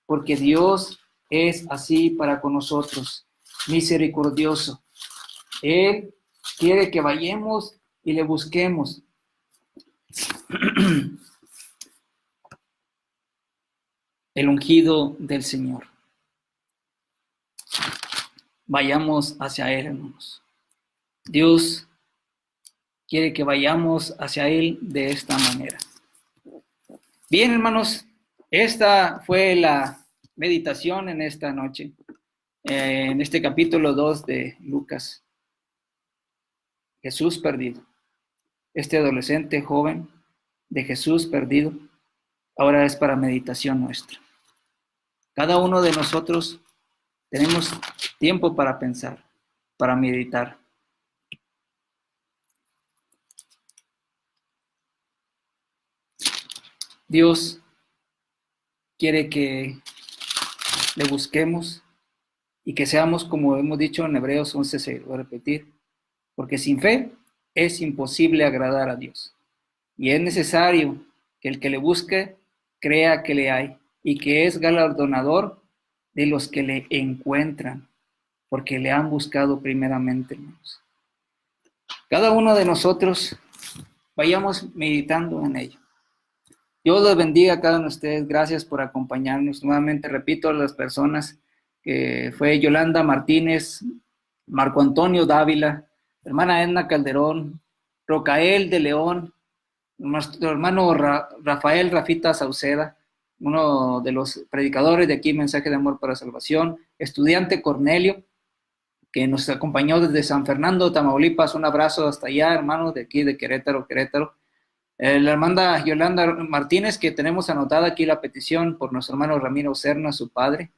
porque Dios es así para con nosotros, misericordioso. Él quiere que vayamos y le busquemos. El ungido del Señor. Vayamos hacia Él, hermanos. Dios quiere que vayamos hacia Él de esta manera. Bien, hermanos, esta fue la meditación en esta noche, en este capítulo 2 de Lucas. Jesús perdido. Este adolescente joven de Jesús perdido, ahora es para meditación nuestra. Cada uno de nosotros tenemos tiempo para pensar, para meditar. Dios quiere que le busquemos y que seamos, como hemos dicho en Hebreos 11, se lo voy a repetir, porque sin fe es imposible agradar a Dios. Y es necesario que el que le busque crea que le hay y que es galardonador de los que le encuentran, porque le han buscado primeramente, hermanos. Cada uno de nosotros vayamos meditando en ello. Dios los bendiga a cada uno de ustedes. Gracias por acompañarnos. Nuevamente repito a las personas que fue Yolanda Martínez, Marco Antonio Dávila, hermana Edna Calderón, Rocael de León, nuestro hermano Rafael Rafita Sauceda, uno de los predicadores de aquí, Mensaje de Amor para Salvación, estudiante Cornelio, que nos acompañó desde San Fernando, Tamaulipas. Un abrazo hasta allá, hermanos, de aquí de Querétaro. La hermana Yolanda Martínez, que tenemos anotada aquí la petición por nuestro hermano Ramiro Serna, su padre.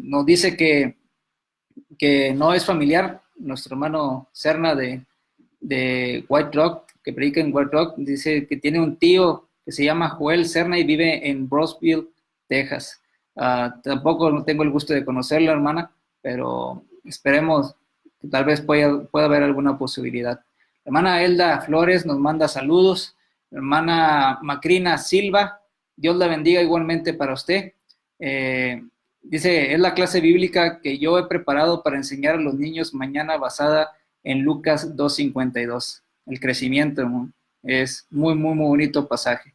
Nos dice que no es familiar, nuestro hermano Serna de White Rock, que predica en White Rock, dice que tiene un tío que se llama Joel Serna y vive en Brownsville, Texas. Tampoco no tengo el gusto de conocerla, hermana, pero esperemos que tal vez pueda haber alguna posibilidad. La hermana Elda Flores nos manda saludos. La hermana Macrina Silva, Dios la bendiga igualmente para usted. Dice, es la clase bíblica que yo he preparado para enseñar a los niños mañana, basada en Lucas 2:52. El crecimiento, ¿no? Es muy bonito pasaje.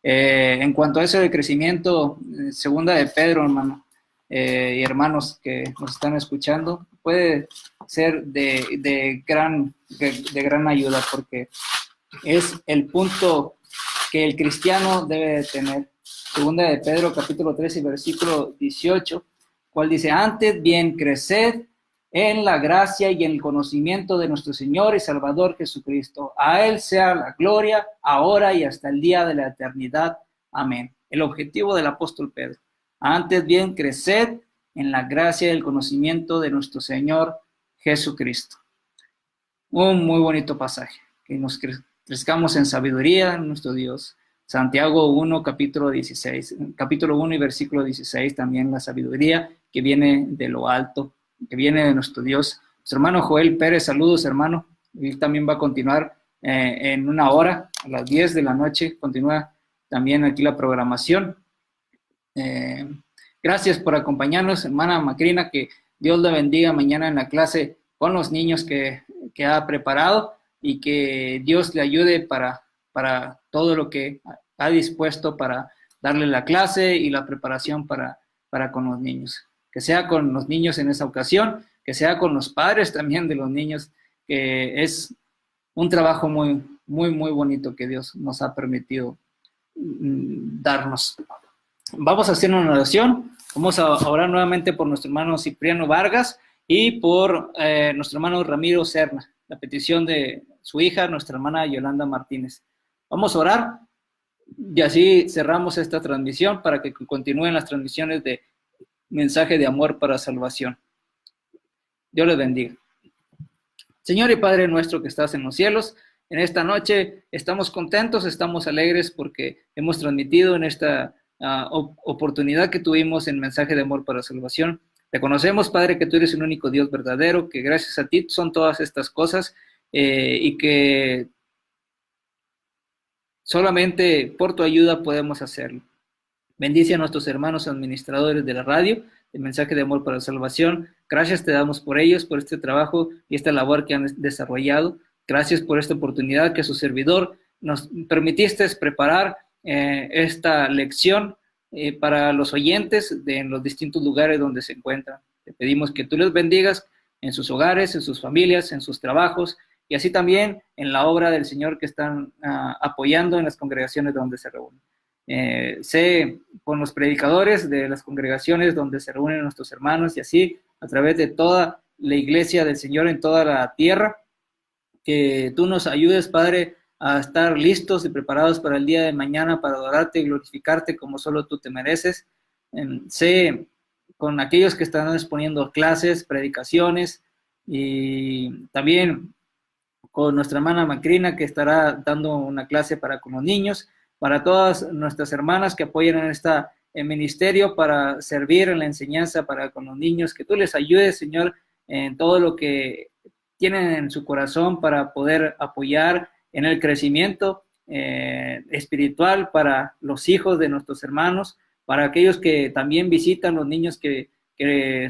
En cuanto a eso del crecimiento, segunda de Pedro, hermano, y hermanos que nos están escuchando, puede ser de gran ayuda, porque es el punto que el cristiano debe de tener. Segunda de Pedro, capítulo 3 y versículo 18, cual dice, antes bien creced en la gracia y en el conocimiento de nuestro Señor y Salvador Jesucristo. A Él sea la gloria, ahora y hasta el día de la eternidad. Amén. El objetivo del apóstol Pedro. Antes bien, creced en la gracia y el conocimiento de nuestro Señor Jesucristo. Un muy bonito pasaje. Que nos crezcamos en sabiduría, nuestro Dios. Santiago 1, capítulo 1 y versículo 16, también la sabiduría que viene de lo alto, que viene de nuestro Dios. Nuestro hermano Joel Pérez, saludos, hermano. Él también va a continuar en una hora, a las 10 de la noche, continúa también aquí la programación. Gracias por acompañarnos, hermana Macrina, que Dios la bendiga mañana en la clase con los niños que ha preparado, y que Dios le ayude para todo lo que ha dispuesto para darle la clase y la preparación para con los niños. Que sea con los niños en esa ocasión, que sea con los padres también de los niños, que es un trabajo muy bonito que Dios nos ha permitido darnos. Vamos a hacer una oración. Vamos a orar nuevamente por nuestro hermano Cipriano Vargas y por nuestro hermano Ramiro Serna, la petición de su hija, nuestra hermana Yolanda Martínez. Vamos a orar y así cerramos esta transmisión para que continúen las transmisiones de Mensaje de Amor para Salvación. Dios les bendiga. Señor y Padre nuestro que estás en los cielos, en esta noche estamos contentos, estamos alegres porque hemos transmitido en esta oportunidad que tuvimos en Mensaje de Amor para Salvación. Reconocemos, Padre, que tú eres el único Dios verdadero, que gracias a ti son todas estas cosas y que solamente por tu ayuda podemos hacerlo. Bendice a nuestros hermanos administradores de la radio, el Mensaje de Amor para Salvación. Gracias te damos por ellos, por este trabajo y esta labor que han desarrollado. Gracias por esta oportunidad que su servidor nos permitiste preparar esta lección para los oyentes en los distintos lugares donde se encuentran. Te pedimos que tú les bendigas en sus hogares, en sus familias, en sus trabajos, y así también en la obra del Señor que están apoyando en las congregaciones donde se reúnen. Sé con los predicadores de las congregaciones donde se reúnen nuestros hermanos, y así a través de toda la iglesia del Señor en toda la tierra, que tú nos ayudes, Padre, a estar listos y preparados para el día de mañana, para adorarte y glorificarte como solo tú te mereces. Sé con aquellos que están exponiendo clases, predicaciones, y también con nuestra hermana Macrina, que estará dando una clase para con los niños, para todas nuestras hermanas que apoyan en este ministerio para servir en la enseñanza para con los niños, que tú les ayudes, Señor, en todo lo que tienen en su corazón para poder apoyar en el crecimiento espiritual para los hijos de nuestros hermanos, para aquellos que también visitan los niños que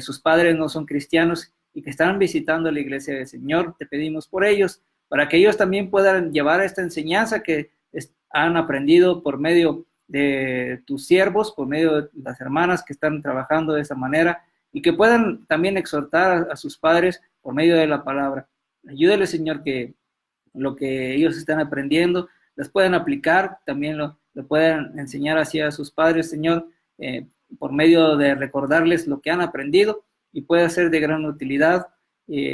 sus padres no son cristianos y que están visitando la iglesia del Señor. Te pedimos por ellos, para que ellos también puedan llevar esta enseñanza que han aprendido por medio de tus siervos, por medio de las hermanas que están trabajando de esa manera, y que puedan también exhortar a sus padres por medio de la palabra. Ayúdale, Señor, que lo que ellos están aprendiendo las puedan aplicar, también lo puedan enseñar hacia sus padres, Señor, por medio de recordarles lo que han aprendido, y puede ser de gran utilidad.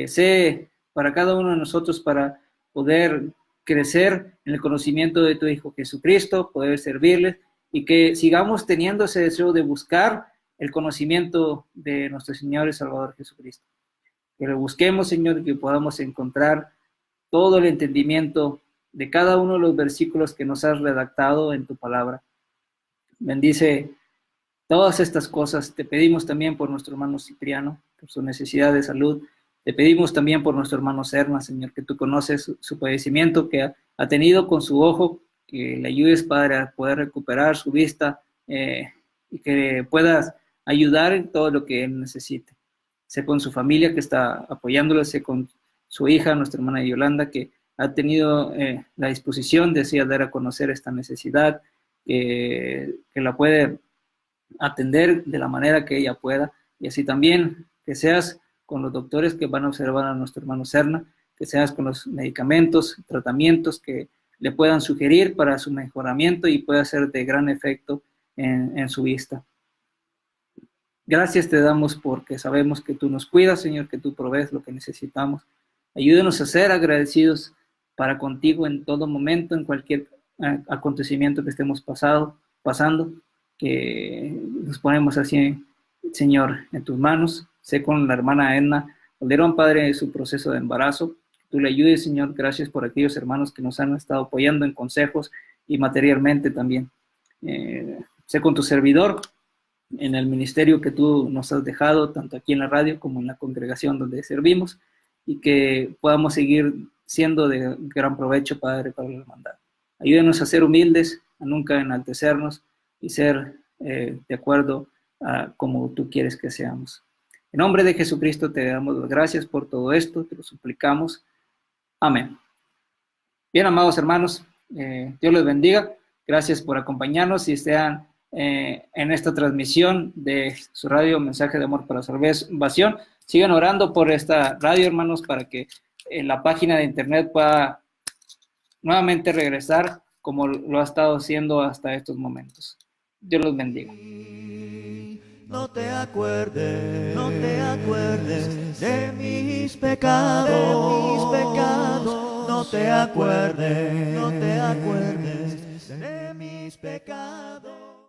Sé para cada uno de nosotros para poder crecer en el conocimiento de tu Hijo Jesucristo, poder servirles, y que sigamos teniendo ese deseo de buscar el conocimiento de nuestro Señor y Salvador Jesucristo. Que lo busquemos, Señor, y que podamos encontrar todo el entendimiento de cada uno de los versículos que nos has redactado en tu palabra. Bendice todas estas cosas. Te pedimos también por nuestro hermano Cipriano, por su necesidad de salud. Te pedimos también por nuestro hermano Serna, Señor, que tú conoces su padecimiento que ha tenido con su ojo, que le ayudes, Padre, a poder recuperar su vista, y que puedas ayudar en todo lo que él necesite. Sé con su familia que está apoyándolo, sé con su hija, nuestra hermana Yolanda, que ha tenido la disposición de así dar a conocer esta necesidad, que la puede atender de la manera que ella pueda, y así también que seas con los doctores que van a observar a nuestro hermano Serna, que seas con los medicamentos, tratamientos que le puedan sugerir para su mejoramiento y pueda ser de gran efecto en su vista. Gracias te damos porque sabemos que tú nos cuidas, Señor, que tú provees lo que necesitamos. Ayúdenos a ser agradecidos para contigo en todo momento, en cualquier acontecimiento que estemos pasando, que nos ponemos así, Señor, en tus manos. Sé con la hermana Edna Calderón, Padre, su proceso de embarazo. Tú le ayudes, Señor. Gracias por aquellos hermanos que nos han estado apoyando en consejos y materialmente también. Sé con tu servidor en el ministerio que tú nos has dejado, tanto aquí en la radio como en la congregación donde servimos, y que podamos seguir siendo de gran provecho, Padre, para la hermandad. Ayúdenos a ser humildes, a nunca enaltecernos y ser de acuerdo a como tú quieres que seamos. En nombre de Jesucristo te damos las gracias por todo esto, te lo suplicamos. Amén. Bien, amados hermanos, Dios les bendiga. Gracias por acompañarnos y sean en esta transmisión de su radio Mensaje de Amor para la Salvación. Sigan orando por esta radio, hermanos, para que la página de internet pueda nuevamente regresar como lo ha estado haciendo hasta estos momentos. Dios los bendiga. No te acuerdes de mis pecados, no te acuerdes de mis pecados.